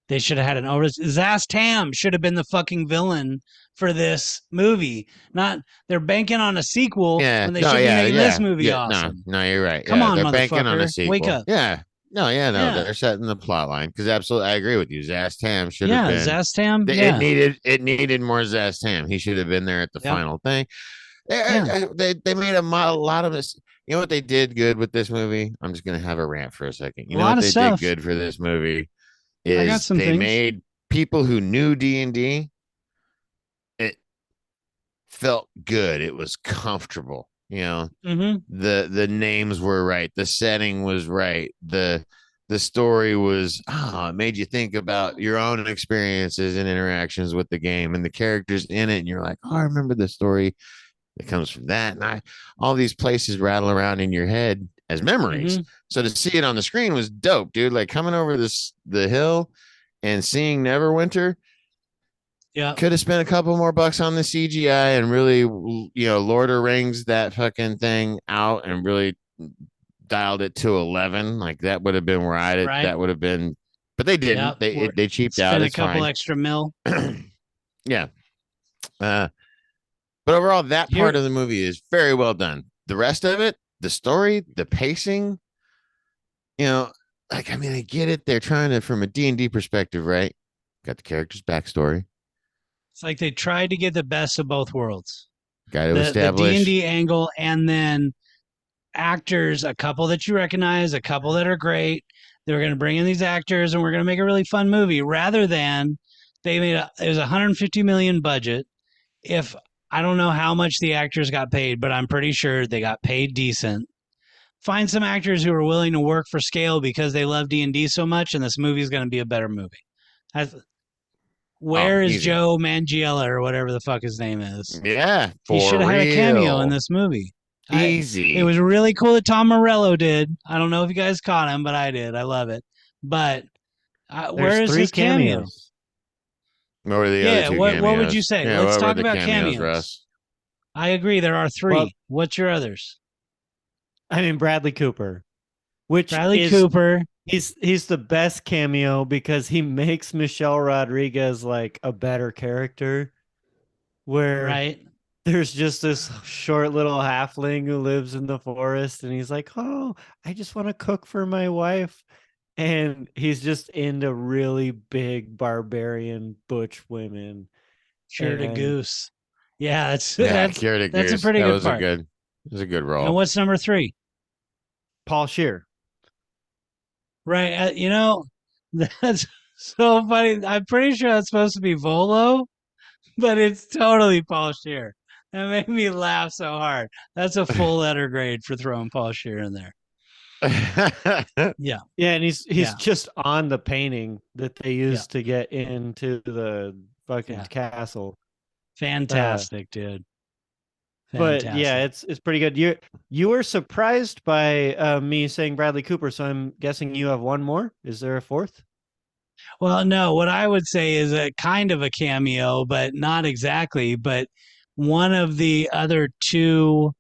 They should have had an over. Zaz Tam should have been the fucking villain for this movie. Not they're banking on a sequel Yeah, when they no, should be yeah, making yeah, this movie yeah. No, awesome. no, you're right. Come Yeah, on, they're banking on a motherfucker, wake sequel. up. Yeah, no, yeah, no, Yeah, they're setting the plot line because absolutely, I agree with you. Zaz Tam should have yeah, been. Zaz Tam. It Yeah, needed more Zaz Tam. He should have been there at the yeah, final thing. yeah. They made a lot of this. You know what they did good with this movie? I'm just gonna have a rant for a second. A You know lot what of they did stuff. good for this movie I got is some they things. made people who knew D&D, it felt good. It was comfortable. Mm-hmm. The names were right, the setting was right, the story was it made you think about your own experiences and interactions with the game and the characters in it, and you're like, oh, I remember the story that comes from that, and all these places rattle around in your head as memories. Mm-hmm. So to see it on the screen was dope, dude. Like coming over the hill and seeing Neverwinter, Yeah. could have spent a couple more bucks on the CGI and really, Lord of Rings that fucking thing out and really dialed it to 11. Like that would have been where Right. that would have been, but they Yeah. didn't. They cheaped out. Spend a It's couple fine. extra mil. Yeah. Uh, but overall, that part Here, of the movie is very well done. The rest of it, the story, the pacing, you know, like, I mean, I get it. They're trying to, from a D&D perspective, right? Got the character's backstory. it's like they tried to get the best of both worlds. Got to The D and establish. D angle, and then actors, a couple that you recognize, a couple that are great. They were going to bring in these actors, and we're going to make a really fun movie. Rather than it was 150 million budget. If I don't know how much the actors got paid, but I'm pretty sure they got paid decent. Find some actors who are willing to work for scale because they love D&D so much, and this movie is going to be a better movie. Oh, Where is easy. Joe Manganiello or whatever the fuck his name is? Yeah, He should for have had a cameo in real. this movie. It Easy. was really cool that Tom Morello did. I don't know if you guys caught him, but I did. I love it. But There's where is 3 his cameo? cameos. What were the other Yeah, two what would you cameos? say? Yeah, Let's what were talk the about cameos, cameos. Russ? I agree. There are Well, 3. What's your others? I mean Bradley Cooper, which Bradley is Cooper, he's the best cameo because he makes Michelle Rodriguez like a better character. Where right? there's just this short little halfling who lives in the forest, and he's like, "Oh, I just want to cook for my wife." And he's just into really big barbarian butch women. Sure to And goose. Yeah, that's Yeah, that's Kira that's a Goose. pretty good part. It was a good And role. what's number 3? Paul Scheer. Right. That's so funny. I'm pretty sure that's supposed to be Volo, but it's totally Paul Shear. That made me laugh so hard. That's a full letter grade for throwing Paul Shear in there. Yeah. Yeah, and he's Yeah. just on the painting that they Yeah. used to get into the fucking Yeah. castle. Fantastic, dude. But yeah, Fantastic. it's pretty good. You were surprised by me saying Bradley Cooper, so I'm guessing you have one more. Is there a fourth? Well, no, what I would say is a kind of a cameo, but not exactly. But one of the other 2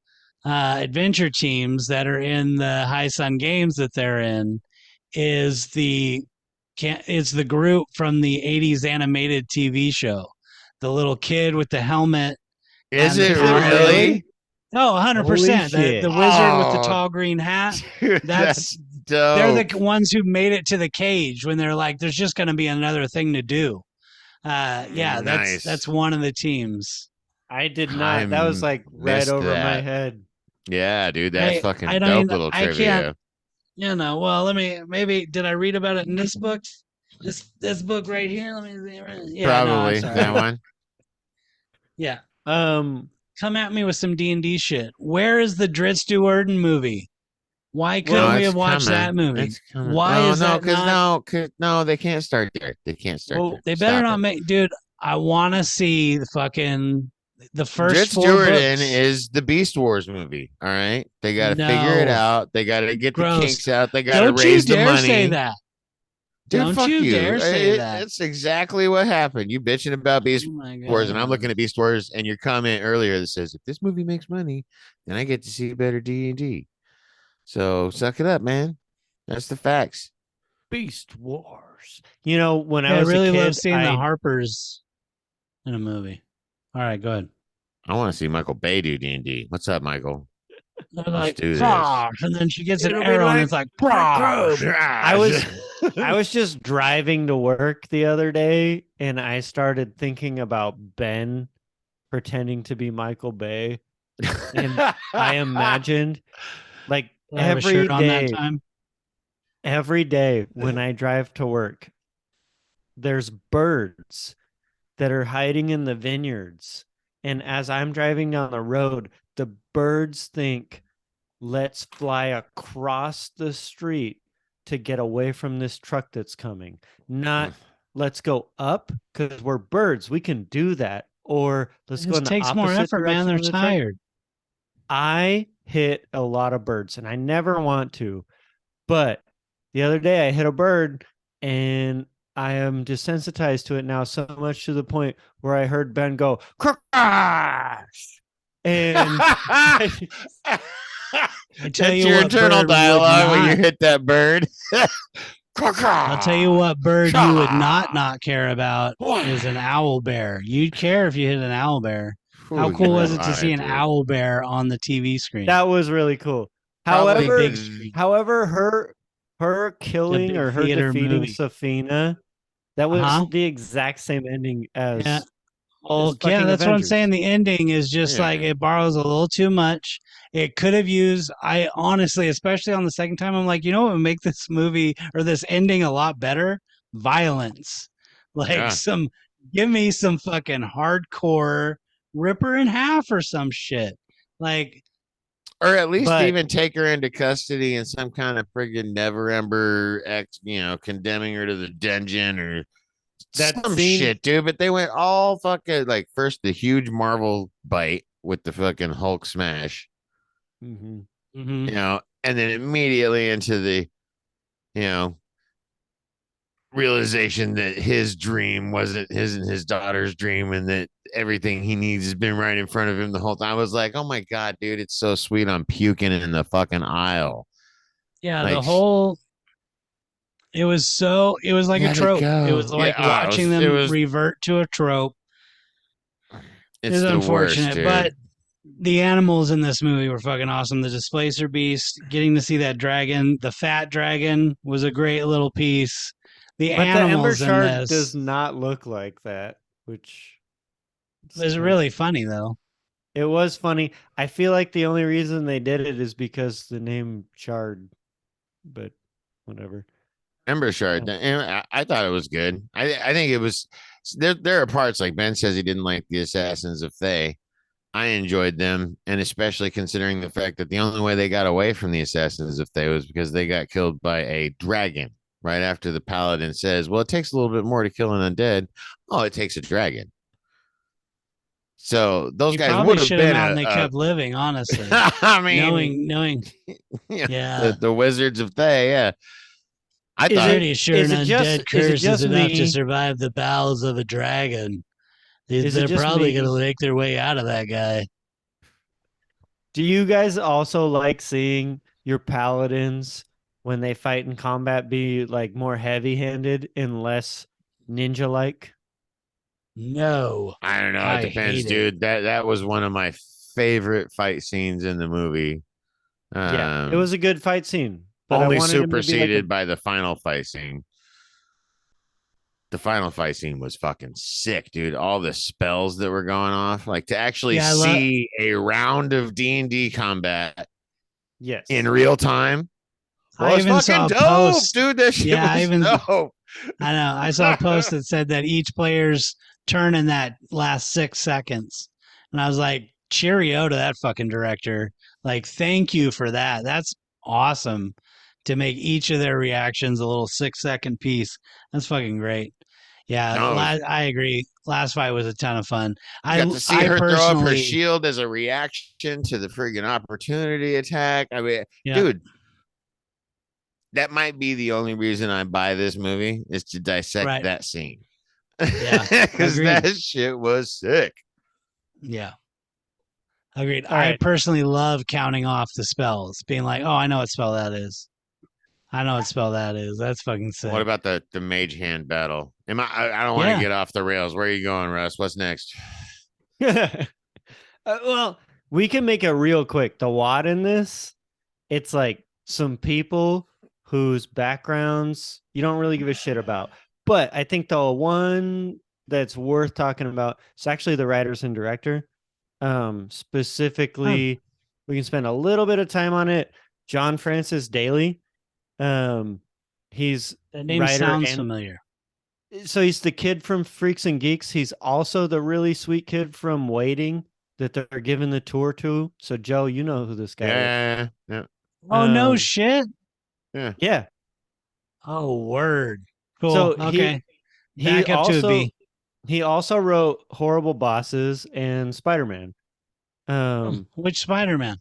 adventure teams that are in the High Sun games that they're in is it's the group from the 80s animated TV show. The little kid with the helmet Is and the it Is it tall really? really? Oh, Holy 100%. The shit. wizard with the Oh, tall green hat. dude, that's They're the dope. ones who made it to the cage when they're like, there's just going to be another thing to do. Yeah, that's Nice. one of the teams. I did I not. That was like right missed over my that. head. Yeah, dude, that's I fucking don't dope little I can't, trivia. well, maybe did I read about it in this book? This book right here. Let me see. Yeah, no, I'm Probably that sorry. one. Yeah. Um, Come at me with some D&D shit. Where is the Dritz Do'Urden movie? Why couldn't No, we it's have watched that coming. movie? It's coming. Why No, is no, that because not? no, no, they can't start there. They can't start there. well, They better Stop not it. make, dude. I want to see the first Dritz 4 Jordan books. is the Beast Wars movie. All right. They got to figure it No, out. They got to get the gross. kinks out. They got to Don't you raise the dare say money. that. Dude, Don't fuck you you. dare say that. That's exactly what happened. You bitching about Beast Oh my Wars, and I'm looking god. at Beast Wars, and your comment earlier that says, if this movie makes money, then I get to see better D&D. So suck it up, man. That's the facts. Beast Wars. You know, when I Yeah, I was a really love kid, seeing the Harpers in a movie. All right, go ahead. I want to see Michael Bay do D&D. What's up, Michael? They're Let's like, do this. "Prosh," and then she gets an It'll be arrow, and like it's like, microbes. "Prosh." I was just driving to work the other day, and I started thinking about Ben pretending to be Michael Bay, and I imagined Like Did I have a shirt on that time? every day when I drive to work, there's birds that are hiding in the vineyards. And as I'm driving down the road, the birds think, let's fly across the street to get away from this truck that's coming. Not let's go up because we're birds. We can do that. Or let's It go in just the takes more opposite effort, man. direction They're of the truck. tired. I hit a lot of birds and I never want to. But the other day I hit a bird and I am desensitized to it now so much to the point where I heard Ben go, crash. And I, I tell That's you your what internal bird would dialogue when you not. hit that bird. I'll tell you what bird you would not care about is an owl bear. You'd care if you hit an owl bear. How Ooh, cool you'd be was it to on see it, an dude. owl bear on the TV screen? that was really cool. Probably The However, big screen, her the killing big or her theater defeating movie. Safina, that was Huh? the exact same ending Yeah. as Well, yeah, fucking that's what I'm saying. Avengers. The ending is just like Yeah. it borrows a little too much. It could have used, I honestly, especially on the second time, I'm like, you know what would make this movie or this ending a lot better? Violence. Like Yeah. some, give me some fucking hardcore rip her in half or some shit. Like, Or at least But even take her into custody in some kind of friggin' never ember condemning her to the dungeon or that some scene, shit, dude. But they went all fucking like first the huge Marvel bite with the fucking Hulk smash, mhm. mhm. and then immediately into the, you know, realization that his dream wasn't his and his daughter's dream and that everything he needs has been right in front of him the whole time. I was like, oh my God, dude, it's so sweet. I'm puking in the fucking aisle. Yeah, the Like, whole, it was like a let it trope. It go. was Yeah, like watching it them was, revert to a trope. it's It's the worst, unfortunate, dude. but the animals in this movie were fucking awesome. The displacer beast, getting to see that dragon, the fat dragon was a great little piece. The But the Ember animals in Shard does this not look like that, which it's was kind of really funny though. it was funny. I feel like the only reason they did it is because the name Shard, but whatever. Ember Shard. I thought it was good. I think it was. There are parts like Ben says he didn't like the Assassins of Thay. I enjoyed them, and especially considering the fact that the only way they got away from the Assassins of Thay was because they got killed by a dragon. Right after the paladin says, "Well, it takes a little bit more to kill an undead." Oh, it takes a dragon. So those He guys probably would have should have been not and they a kept living, honestly. I mean, Knowing the yeah. Wizards of Thay. Yeah, I Is thought. it Pretty sure an is it just undead curse is just enough to me? survive the bowels of a dragon. Is it They're just probably gonna me? make their way out of that guy. Do you guys also like seeing your paladins when they fight in combat be like more heavy-handed and less ninja-like? No. I don't know. It I depends, hate it. dude. That was one of my favorite fight scenes in the movie. Yeah, it was a good fight scene, but I Only wanted him to be like a superseded by the final fight scene. The final fight scene was fucking sick, dude. All the spells that were going off, like to actually Yeah, I love see a round of D&D combat in yes. real time I was even fucking saw a dope, post. dude. That shit Yeah, was dope. I know. I saw a post that said that each player's turn in that last 6 seconds. And I was like, cheerio to that fucking director. Like, thank you for that. That's awesome to make each of their reactions a little 6 second piece. That's fucking great. Yeah, No, I agree. Last fight was a ton of fun. you got to see I her throw up her personally, shield as a reaction to the friggin' opportunity attack. I mean, yeah, dude, that might be the only reason I buy this movie is to dissect right. that scene. Yeah, Because agreed. that shit was sick. Yeah. Agreed. All I right. personally love counting off the spells, being like, "Oh, I know what spell that is. I know what spell that is. That's fucking What sick." about the mage hand battle? I don't want to Yeah. get off the rails. Where are you going, Russ? What's next? Well, we can make it real quick. The WAD in this, it's like some people whose backgrounds you don't really give a shit about. But I think the one that's worth talking about is actually the writers and director. Huh. Specifically, we can spend a little bit of time on it John Francis Daly. He's That name writer sounds and familiar. so he's the kid from Freaks and Geeks. He's also the really sweet kid from Waiting that they're giving the tour to. So Joe, you know who this guy is. Yeah. Oh no Um, shit. Yeah. yeah. Oh word. Cool. So Okay. he Back up to a also B. he also wrote Horrible Bosses and Spider-Man. Oh, Um, which Spider-Man?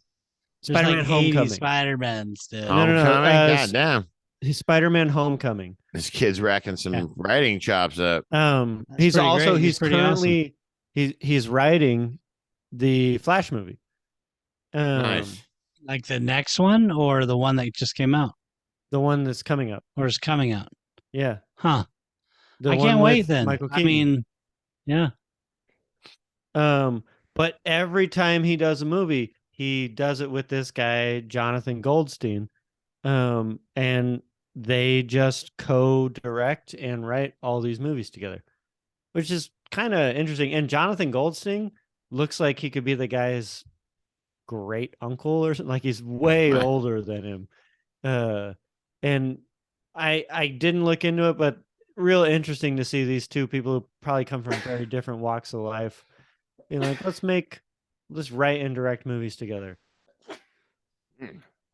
There's like Spider-Man 80 Homecoming. Spider-Mans, dude. No. Homecoming. God damn. Spider-Man Homecoming. This kid's racking Yeah, some writing chops up. that's He's pretty also great. He's he's pretty awesome. currently he's writing the Flash movie. Nice. Like the next one or the one that just came out The one that's coming up. or is coming out. Yeah, Huh. the I one can't wait with then. Michael I Keaton. mean, yeah. But every time he does a movie, he does it with this guy Jonathan Goldstein. And they just co-direct and write all these movies together, which is kind of interesting. And Jonathan Goldstein looks like he could be the guy's great uncle or something. Like he's way older than him. And I didn't look into it, but real interesting to see these two people who probably come from very different walks of life. Being like, let's write and direct movies together.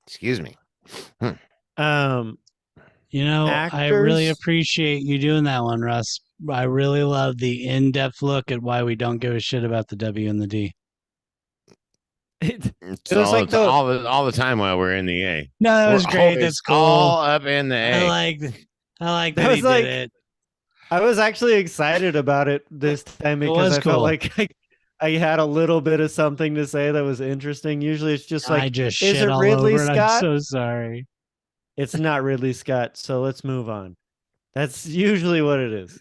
Excuse me. Um, You know, I really actors. appreciate you doing that one, Russ. I really love the in-depth look at why we don't give a shit about the W and the D. It, It's it was like the all the time while we're in the A. No, that We're was great. always That's cool. all up in the I A. like I like that that he was did like it. I was actually excited about it this time It because was I felt cool. like I had a little bit of something to say that was interesting. Usually it's just I like, just is shit it all Ridley over it. I'm Scott? so sorry. It's not Ridley Scott, so let's move on. That's usually what it is.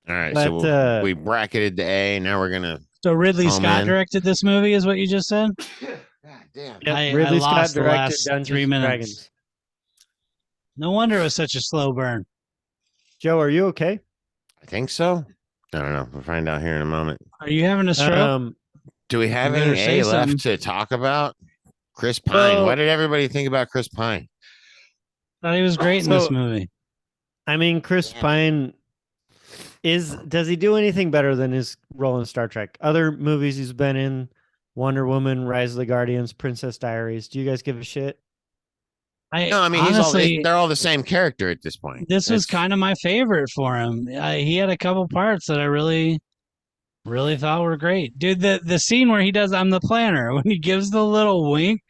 All right, But so we bracketed the A. Now we're gonna So Ridley home Scott in. directed this movie, is what you just said? God damn. yep, I Ridley Scott lost the directed last Dungeons 3 and minutes. Dragons. No wonder it was such a slow burn. Joe, are you okay? I think so. I don't know. We'll find out here in a moment. Are you having a stroke? Do we have You better any say A something. left to talk about? Chris Pine. Well- What did everybody think about Chris Pine? Thought he was great in this So- movie. I mean, Chris Pine does he do anything better than his role in Star Trek? Other movies he's been in, Wonder Woman, Rise of the Guardians, Princess Diaries. Do you guys give a shit? No, I mean honestly, they're all the same character at this point. this was kind of my favorite for him. He had a couple parts that I really thought were great. Dude, the scene where he does I'm the planner, when he gives the little wink,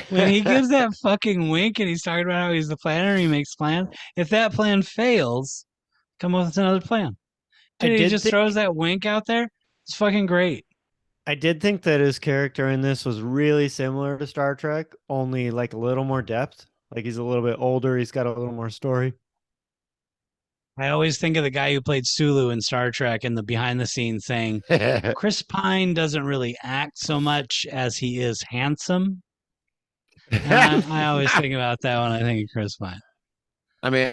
when he gives that fucking wink and he's talking about how he's the planner and he makes plans. If that plan fails, come up with another plan. Dude, he just throws that wink out there. It's fucking great. I did think that his character in this was really similar to Star Trek, only like a little more depth. Like he's a little bit older, he's got a little more story. I always think of the guy who played Sulu in Star Trek in the behind the scenes saying, Chris Pine doesn't really act so much as he is handsome. I always think about that when I think of Chris Pine. I mean,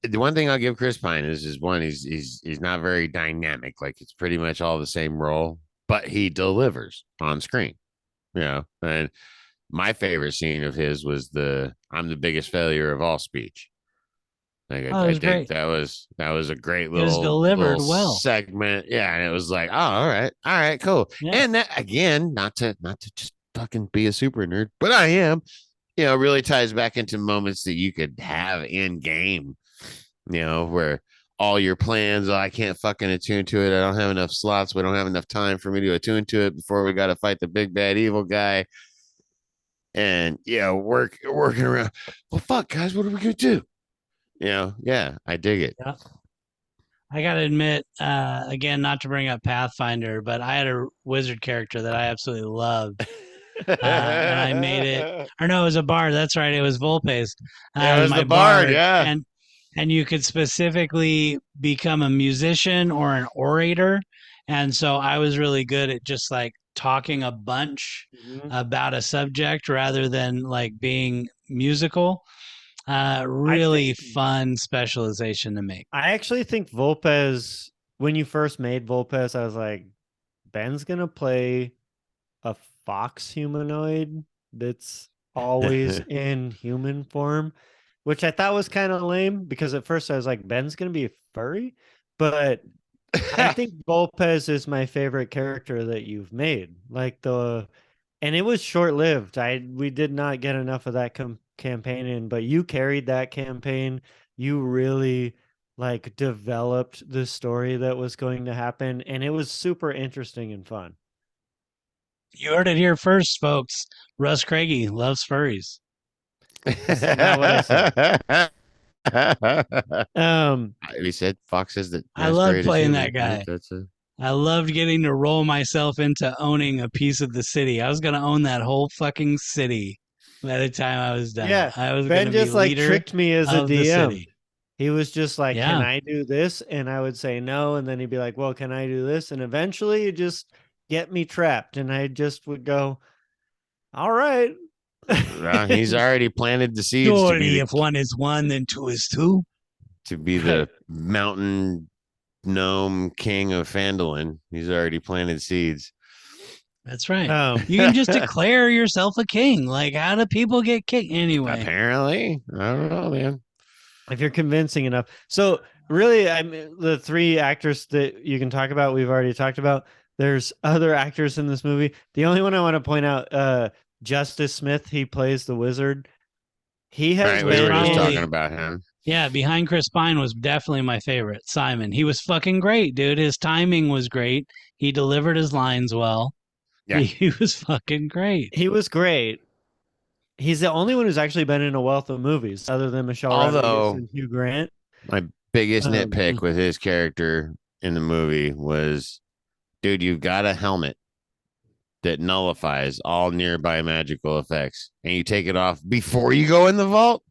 the one thing I'll give Chris Pine is one, he's not very dynamic. Like it's pretty much all the same role, but he delivers on screen. You know, and my favorite scene of his was the "I'm the biggest failure of all" speech. Like I think great. that was a great It was delivered well. segment. Yeah, and it was like, oh, all right, cool. Yeah. And that again, not to just fucking be a super nerd, but I am. You know, really ties back into moments that you could have in game. You know, where all your plans, oh, I can't fucking attune to it. I don't have enough slots. We don't have enough time for me to attune to it before we got to fight the big bad evil guy. And working around. Well, fuck, guys, what are we gonna do? You know, yeah, I dig it. Yeah. I gotta admit, again, not to bring up Pathfinder, but I had a wizard character that I absolutely loved. And I made it, or no, it was a bard. That's right, it was Volpe's. Yeah, it was my the bard, yeah. and you could specifically become a musician or an orator, and so I was really good at just like talking a bunch about a subject rather than like being musical. Really fun specialization to make. I actually think Volpez, when you first made Volpez, I was like, Ben's gonna play a fox humanoid that's always in human form, which I thought was kind of lame because at first I was like, Ben's gonna be furry, but I think Volpez is my favorite character that you've made. And it was short lived. We did not get enough of that campaign in, but you carried that campaign. You really like developed the story that was going to happen, and it was super interesting and fun. You heard it here first, folks. Russ Craigie loves furries. That's not what I said. He said foxes that I love masquerade as playing human. that guy. That's a I loved getting to roll myself into owning a piece of the city. I was going to own that whole fucking city by the time I was done. Yeah, I was going Ben to be just like leader tricked me as a of the DM. city. He was just like, "Can Yeah. I do this?" And I would say no, and then he'd be like, "Well, can I do this?" And eventually, he'd just get me trapped, and I just would go, "All right." he's already planted the seeds Surely, if one is one, then two is two. to be the mountain gnome king of Phandalin. He's already planted seeds. That's right. You can just declare yourself a king. Like, how do people get king anyway? Apparently, I don't know, man. If you're convincing enough. So really, the three actors that you can talk about, we've already talked about. There's other actors in this movie. The only one I want to point out, Justice Smith, he plays the wizard. He has we were just probably talking about him. Yeah, behind Chris Pine was definitely my favorite. Simon. He was fucking great, dude. His timing was great. He delivered his lines well. Yeah. He was fucking great. He was great. He's the only one who's actually been in a wealth of movies other than Michelle Rodriguez and Hugh Grant. My biggest nitpick with his character in the movie was, dude, you've got a helmet that nullifies all nearby magical effects, and you take it off before you go in the vault.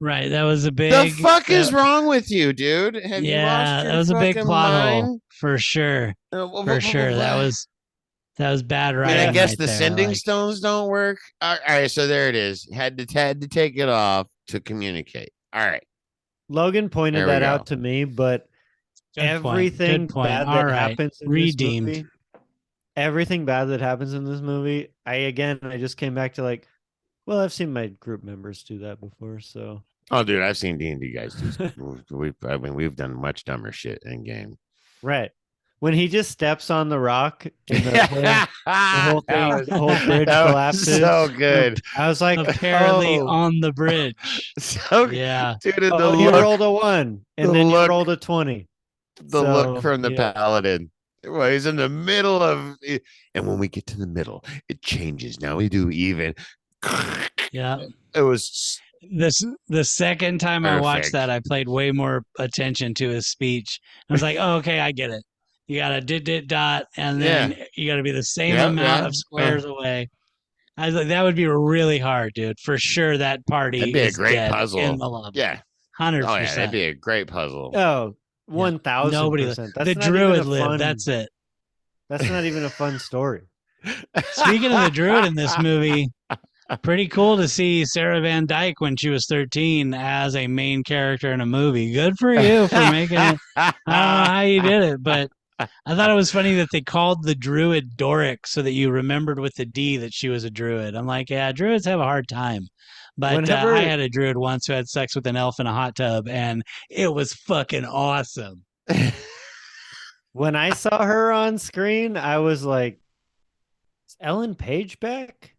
Right, that was a big. The fuck is wrong with you, dude? Have you lost your that was a big plot mind? hole for sure. For sure, that was bad writing. I guess right the there. sending stones don't work. All right, so there it is. Had to take it off to communicate. All right. Logan pointed that out to me, but everything bad that happens in this movie, everything bad that happens in this movie, I just came back to like, well, I've seen my group members do that before, so. Oh, dude, I've seen D&D guys do. We've done much dumber shit in game. Right. When he just steps on the rock and the whole thing, the whole bridge collapses. So good. I was like, apparently on the bridge. So yeah. Dude, you rolled a 1 and then you rolled a 20. The look from the paladin. Well, he's in the middle of it. And when we get to the middle, it changes. Now we do even. Yeah. It was the second time I watched that, I paid way more attention to his speech. I was like, oh, okay, I get it. You got a dot, and then you got to be the same amount of squares away. I was like, that would be really hard, dude. For sure, that party that'd be a great dead puzzle in the lobby. Yeah, 100%. Oh yeah, that'd be a great puzzle. Oh, 1,000%. Nobody. The druid lived. That's it. That's not even a fun story. Speaking of the druid in this movie, pretty cool to see Sarah Van Dyke when she was 13 as a main character in a movie. Good for you for making it. I don't know how you did it, but I thought it was funny that they called the druid Doric so that you remembered with the D that she was a druid. I'm like, yeah, druids have a hard time. But I had a druid once who had sex with an elf in a hot tub, and it was fucking awesome. When I saw her on screen, I was like, is Ellen Page back?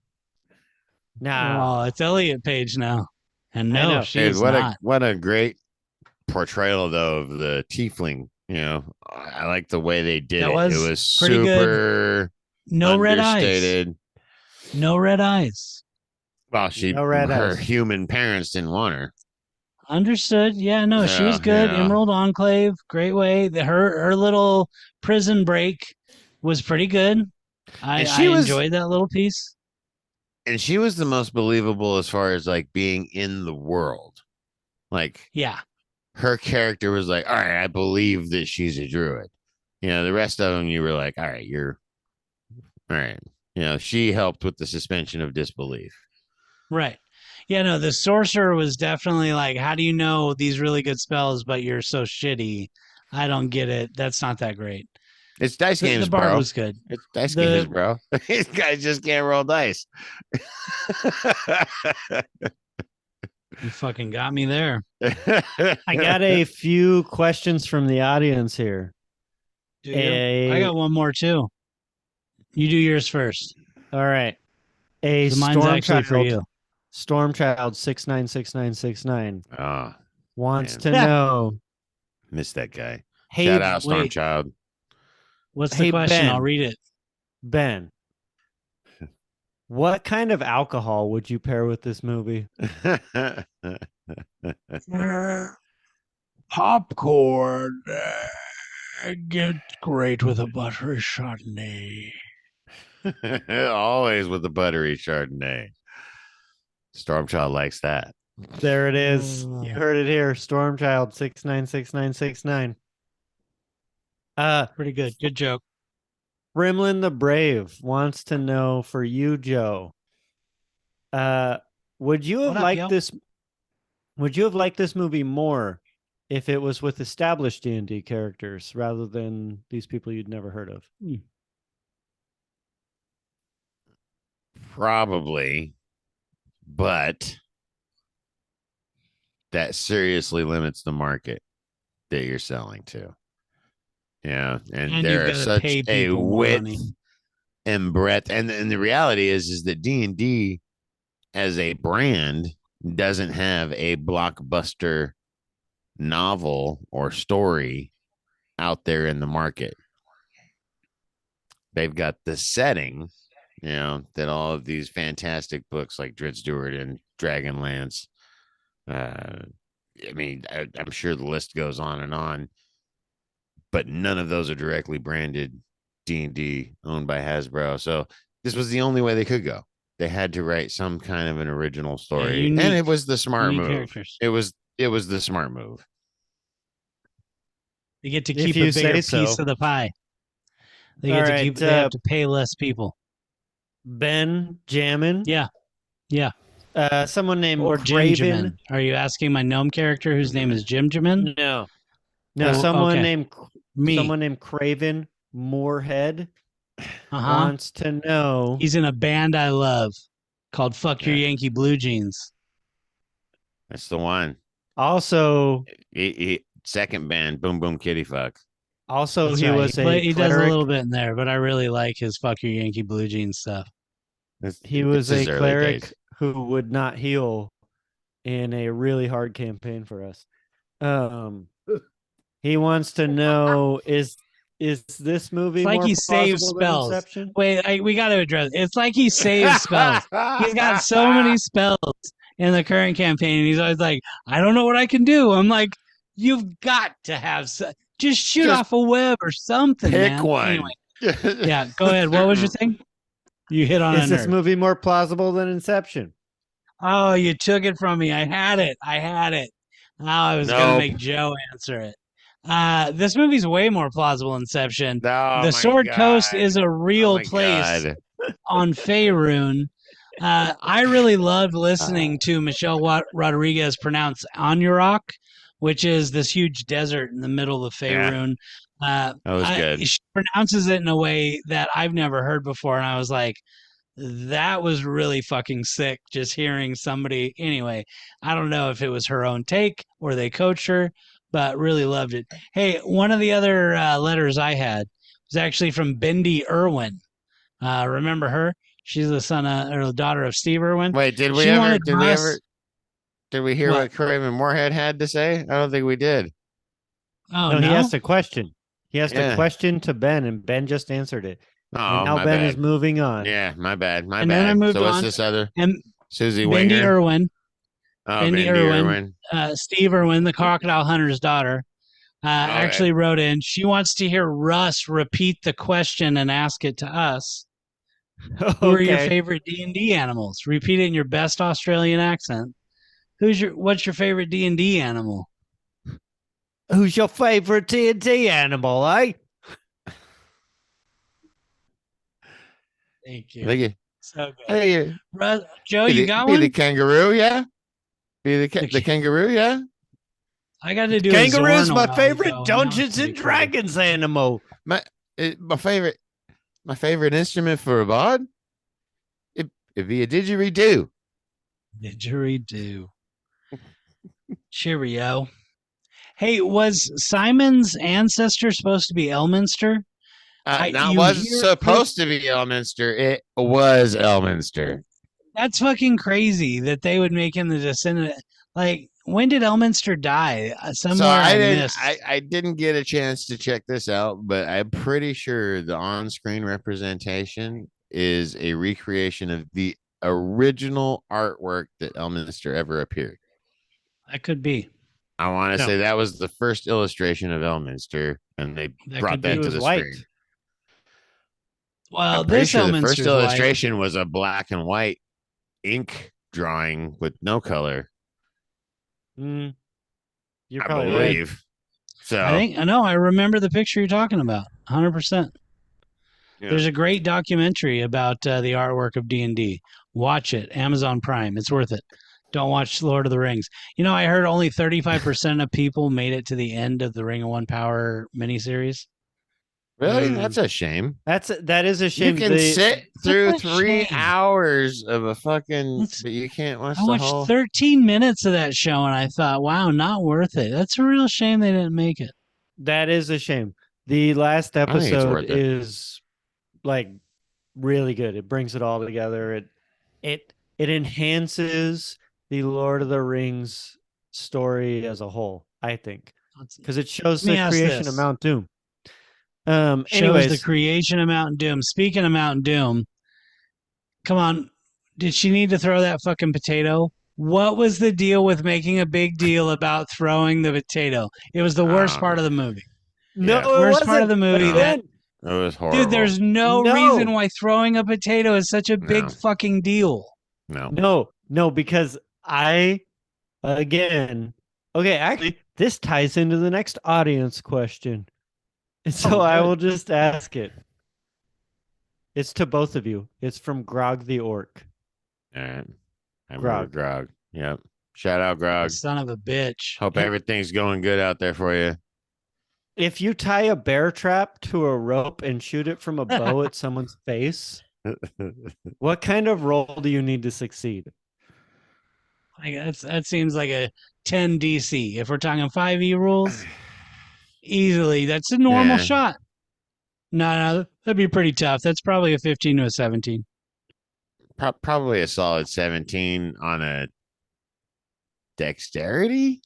Nah. Oh, it's Elliot Page now. And no, she's not. What a great portrayal, though, of the tiefling. You know, I like the way they did it. It was super good. No understated. Red eyes. No red eyes. Well, her human parents didn't want her. Understood. Yeah, no, she was good. Yeah. Emerald Enclave, great way. Her little prison break was pretty good. I enjoyed that little piece. And she was the most believable as far as like being in the world. Like, yeah. Her character was like, all right, I believe that she's a druid. You know, the rest of them, you were like, all right. You know, she helped with the suspension of disbelief. Right. Yeah, no, the sorcerer was definitely like, how do you know these really good spells, but you're so shitty? I don't get it. That's not that great. It's dice The games, bar bro. was good. It's dice The- games, bro. These guys just can't roll dice. You fucking got me there. I got a few questions from the audience here. Do you? I got one more too. You do yours first. All right. A So mine's actually for you. Stormchild 696969 Oh, wants man. to know. Miss that guy. Hey, Shout out, wait. Stormchild. What's the Hey, question? Ben. I'll read it. Ben, what kind of alcohol would you pair with this movie? Popcorn. Get great with a buttery Chardonnay. Always with the buttery Chardonnay. Stormchild likes that. There it is. You heard it here. Stormchild 696969. Pretty good. Good joke. Brimlin the Brave wants to know for you, Joe. Would you have What up, liked yo? this? Would you have liked this movie more if it was with established D&D characters rather than these people you'd never heard of? Probably, but that seriously limits the market that you're selling to. Yeah, and there you've are got to such pay a people more width money. and breadth, and the reality is that D&D as a brand doesn't have a blockbuster novel or story out there in the market. They've got the setting, that all of these fantastic books like Dred Stewart and Dragonlance. I mean, I'm sure the list goes on, but none of those are directly branded D&D owned by Hasbro. So this was the only way they could go. They had to write some kind of an original story, unique, and it was the smart move. Characters. It was the smart move. They get to keep a bigger piece of the pie. They get to keep. They have to pay less people. Ben Jammin. Yeah. Someone named or Craven. Jim. Are you asking my gnome character whose name is Jim Jimin? No. Someone okay. named Craven Moorhead wants to know. He's in a band I love called Fuck Your Yankee Blue Jeans. That's the one. Also, second band, Boom Boom Kitty Fuck. Also, That's he right. was he does a little bit in there, but I really like his Fuck Your Yankee Blue Jeans stuff. He was a cleric who would not heal in a really hard campaign for us. He wants to know is this movie like more he saves spells? Than Inception? Wait, we got to address it. It's like he saves spells. He's got so many spells in the current campaign, and he's always like, I don't know what I can do. I'm like, you've got to have just shoot off a web or something. Pick man. one. Anyway, yeah, go ahead. What was your thing? You hit on. Is this movie more plausible than Inception? Oh, you took it from me. I had it. Now I was going to make Joe answer it. This movie's way more plausible than Inception. The Sword Coast is a real place on Faerun. I really loved listening to Michelle Rodriguez pronounce Anurok, which is this huge desert in the middle of Faerun. That was good. She pronounces it in a way that I've never heard before, and I was like, that was really fucking sick just hearing somebody. Anyway, I don't know if it was her own take or they coached her, but really loved it. Hey, one of the other letters I had was actually from Bindi Irwin. Remember her? She's the daughter of Steve Irwin. Wait, did we hear what Craven Moorhead had to say? I don't think we did. Oh, no? He asked a question. He asked a question to Ben, and Ben just answered it. Oh, and now Ben is moving on. Yeah, my bad. Then I moved on. What's this other? And Susie Bindi Winger. Irwin. Oh, Bindi Irwin. Steve Irwin, the crocodile hunter's daughter, actually wrote in. She wants to hear Russ repeat the question and ask it to us. Who are your favorite D&D animals? Repeat it in your best Australian accent. What's your favorite D&D animal? Who's your favorite D&D animal, eh? Thank you. Thank you. So good. Hey, Joe, you got one? Be the kangaroo, yeah? Be the kangaroo, yeah? I got to do kangaroo is a my Zorno favorite though, Dungeons and Dragons animal. My favorite instrument for a bod. It'd be a didgeridoo. Didgeridoo. Cheerio. Hey, was Simon's ancestor supposed to be Elminster? That You wasn't hear the supposed to be Elminster. It was Elminster. That's fucking crazy that they would make him the descendant. Like, when did Elminster die? So Somewhere I missed. I didn't get a chance to check this out, but I'm pretty sure the on-screen representation is a recreation of the original artwork that Elminster ever appeared. That could be. I want to No. say that was the first illustration of Elminster, and they That brought could be. that He to was the white. screen. Well, I'm pretty this sure the first Elminster's white. illustration was a black and white ink drawing with no color. You're I probably right. believe. So I know. I remember the picture you're talking about. 100%. yeah. There's a great documentary about the artwork of D&D. Watch it. Amazon Prime. It's worth it. Don't watch Lord of the Rings. You know, I heard only 35% of people made it to the end of the Ring of One Power miniseries. Really? That's a shame. That is a shame. You can sit through a 3 shame. hours of a fucking, but you can't watch I the watched whole. 13 minutes of that show and I thought, wow, not worth it. That's a real shame they didn't make it. That is a shame. The last think it's episode worth it. is like really good. It brings it all together. It enhances the Lord of the Rings story as a whole, I think, because it shows Let me the ask creation this. of Mount Doom. Shows Anyways, the creation of Mountain Doom. Speaking of Mountain Doom, come on. Did she need to throw that fucking potato? What was the deal with making a big deal about throwing the potato? It was the worst part of the movie. no, Yeah. it Worst wasn't. part of the movie No. that It was horrible. dude, there's no No. reason why throwing a potato is such a big No. fucking deal. No, because again, okay, actually, this ties into the next audience question. And so I will just ask it. It's to both of you. It's from Grog the Orc. All right. I remember Grog. Yep. Shout out The Grog. son of a bitch. Hope everything's going good out there for you. If you tie a bear trap to a rope and shoot it from a bow at someone's face, what kind of roll do you need to succeed? Like that seems like a 10 DC. If we're talking 5e rules, easily that's a normal shot. No, that'd be pretty tough. That's probably a 15 to a 17. Probably a solid 17 on a dexterity.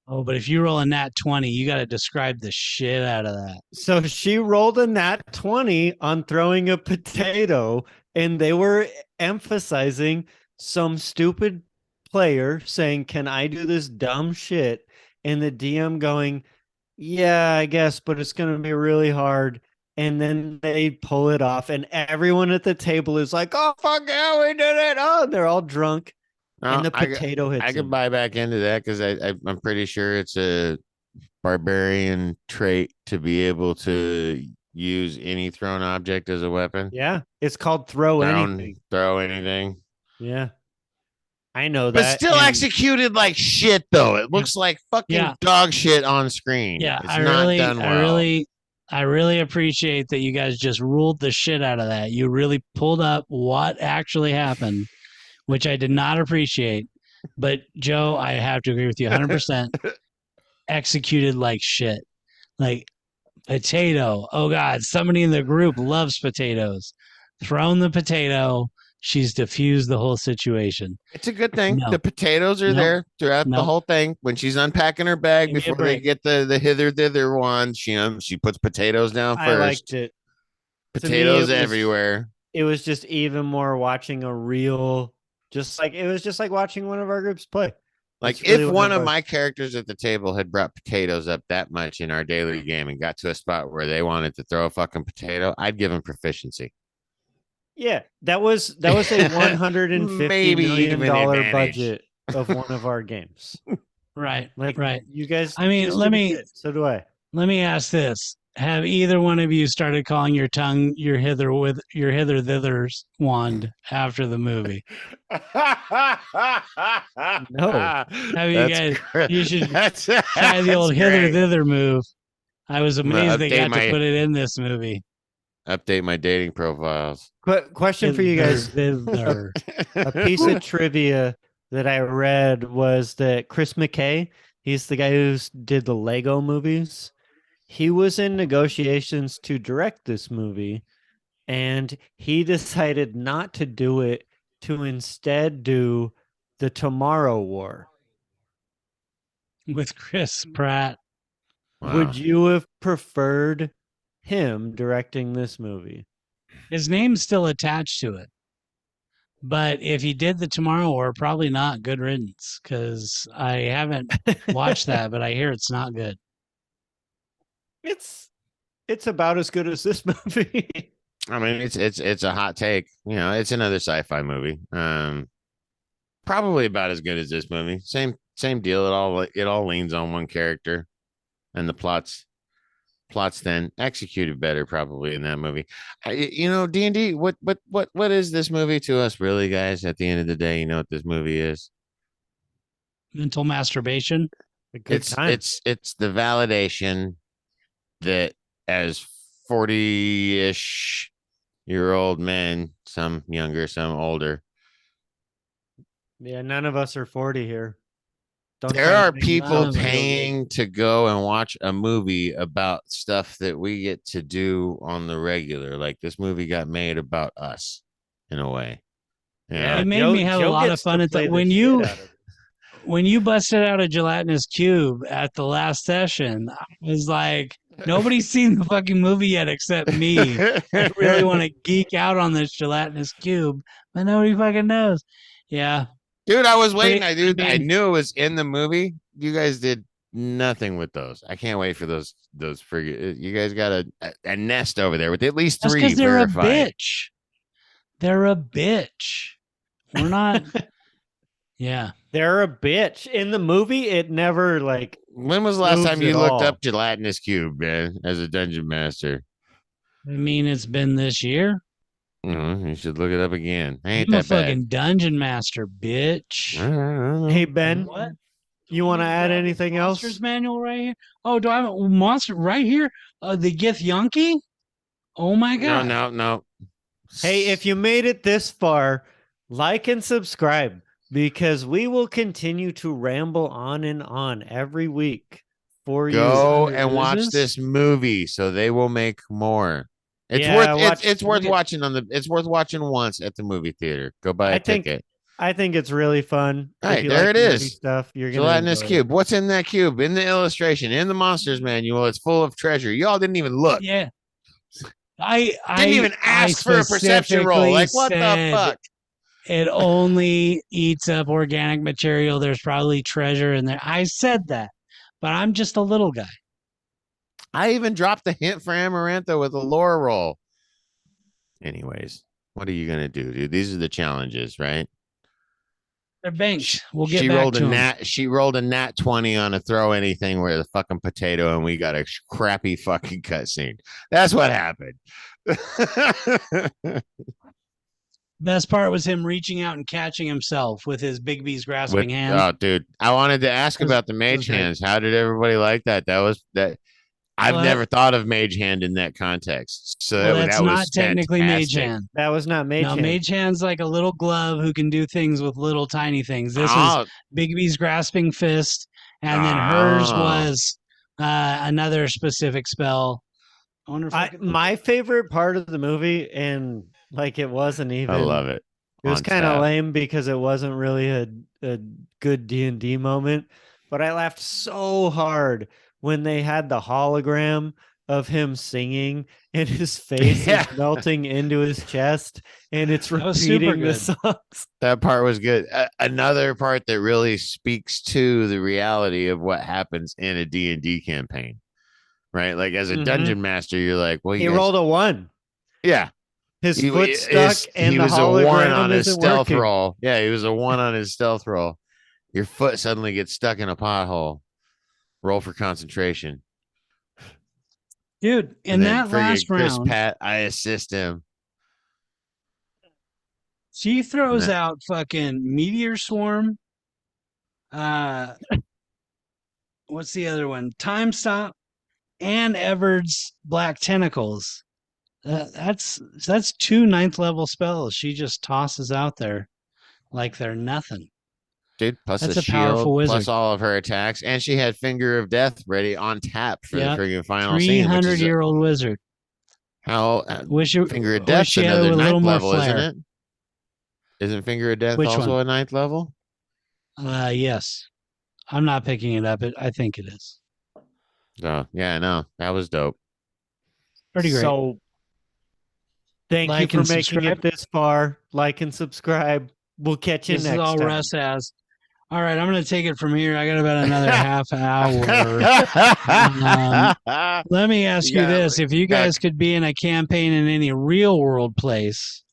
Oh, but if you roll a nat 20, you got to describe the shit out of that. So she rolled a nat 20 on throwing a potato, and they were emphasizing some stupid player saying, "Can I do this dumb shit?" And the DM going, "Yeah, I guess, but it's going to be really hard." And then they pull it off, and everyone at the table is like, "Oh, fuck yeah, we did it." Oh, they're all drunk. And the potato hits I could him. buy back into that because I'm pretty sure it's a barbarian trait to be able to use any thrown object as a weapon. Yeah, it's called throw anything. Throw anything. Yeah, I know But that. still executed like shit, though. It looks like fucking dog shit on screen. Yeah, it's not done well. I really appreciate that you guys just ruled the shit out of that. You really pulled up what actually happened, which I did not appreciate. But Joe, I have to agree with you 100%. Executed like shit. Like potato. Oh God, somebody in the group loves potatoes. Thrown the potato. She's diffused the whole situation. It's a good thing. No. The potatoes are there throughout the whole thing. When she's unpacking her bag before they get the hither thither one, she puts potatoes down first. I liked it. Potatoes everywhere. It was just even more watching a real, it was just like watching one of our groups play. Like really if one of my characters at the table had brought potatoes up that much in our daily game and got to a spot where they wanted to throw a fucking potato, I'd give them proficiency. Yeah, that was a $150 million budget of one of our games. Right. You guys. I mean, so do I. Let me ask this: have either one of you started calling your tongue your hither thithers wand after the movie? No. Have you guys? You should try the old hither thither move. I was I'm gonna amazed they got to put it in this movie. update my dating profiles. Question for you Hither, guys. thither. A piece of trivia that I read was that Chris McKay, he's the guy who did the Lego movies. He was in negotiations to direct this movie, and he decided not to do it, to instead do the Tomorrow War. With Chris Pratt. Would Wow. you have preferred him directing this movie? His name's still attached to it. But if he did the Tomorrow War, probably not. Good riddance, because I haven't watched that, but I hear it's not good. It's about as good as this movie. I mean, it's a hot take. You know, it's another sci-fi movie. Probably about as good as this movie. Same deal. It all leans on one character, and the plots then executed better probably in that movie. D&D. What is this movie to us, really, guys? At the end of the day, you know what this movie is. Mental masturbation. A good time. It's the validation that as 40-ish-year-old men, some younger, some older, Yeah, none of us are 40 here. Don't there try are and make people None yourself of us. feel good. paying to go and watch a movie about stuff that we get to do on the regular. Like this movie got made about us in a way. Yeah, It made Joe me have a Joe lot of gets to fun at the play the shit out of it. when you busted out a gelatinous cube at the last session. I was like, nobody's seen the fucking movie yet except me. I really want to geek out on this gelatinous cube, but nobody fucking knows. Yeah, Dude, I was waiting. I I mean, knew it was in the movie. You guys did nothing with those. I can't wait for those friggin' you guys got a nest over there with at least that's 3 because they're a verified. bitch. They're a bitch. We're not. Yeah. They're a bitch. In the movie, it never like When was the last moves time at you looked all. up gelatinous cube, man, as a dungeon master? I mean, it's been this year. You should look it up again. Ain't I'm a that bad. fucking dungeon master, bitch. Hey Ben, What? you want to add anything Monsters else? manual right here. Oh, do I have a monster right here? The Gith Yonky? Oh my No, god. no, no. Hey, if you made it this far, like and subscribe because we will continue to ramble on and on every week for you. Go Under and watch oozes? this movie so they will make more. It's Yeah, worth watch. it's worth watching it's worth watching once at the movie theater. Go buy I a think ticket. I think it's really fun. All If right, you there like it nerdy is. stuff, you're gonna Gelatinous enjoy it. cube. What's in that cube? In the illustration, in the monsters manual, it's full of treasure. Y'all didn't even look. Yeah. Didn't even I ask for a perception roll. specifically Like what the said fuck? it only eats up organic material. There's probably treasure in there. I said that, but I'm just a little guy. I even dropped the hint for Amarantha with a lore roll. Anyways, what are you gonna do, dude? These are the challenges, right? They're banked. We'll get She back rolled a to them. nat. She rolled a nat 20 on a throw anything where the fucking potato, and we got a crappy fucking cutscene. That's what happened. Best part was him reaching out and catching himself with his Big B's grasping hand. Dude, I wanted to ask about the mage great. hands. How did everybody like that? That. I've Well, never thought of mage hand in that context. So Well, that's that not was technically mage fantastic. hand. That was not mage No, hand. mage hand's like a little glove who can do things with little tiny things. This was Oh, Big B's grasping fist, and then hers was another specific spell. I wonder if I could My favorite part of the movie, and like it wasn't even. I love it. It was On kind of tap. lame because it wasn't really a good D&D moment, but I laughed so hard when they had the hologram of him singing and his face Yeah. is melting into his chest and it's That was super repeating the good. songs. That part was good. Another part that really speaks to the reality of what happens in a D&D campaign, right? Like as a dungeon master, you're like, well, He rolled a 1. Yeah. His foot stuck and he the was a 1 on hologram his isn't stealth working. roll. Yeah, he was a 1 on his stealth roll. Your foot suddenly gets stuck in a pothole. Roll for concentration. Dude, in that last Chris round, Pat, I assist him. she throws out fucking meteor swarm. What's the other one? Time stop and Everard's black tentacles. That's two ninth level spells she just tosses out there like they're nothing. Dude, plus the That's a powerful shield, wizard. plus all of her attacks, and she had Finger of Death ready on tap for the Yeah, friggin' final scene, which is 300-year-old wizard. how Wish Finger of Death's she had it another with a little ninth more level, isn't flair. it? Isn't Finger of Death Which also one? a ninth level? Yes. I'm not picking it up. I think it is. So yeah, no, that was dope. Pretty great. So thank you Like for and making subscribe. it this far. Like and subscribe. We'll catch you This is next all time. Russ has. All right, I'm going to take it from here. I got about another half hour. Let me ask you this. If you got guys could be in a campaign in any real world place,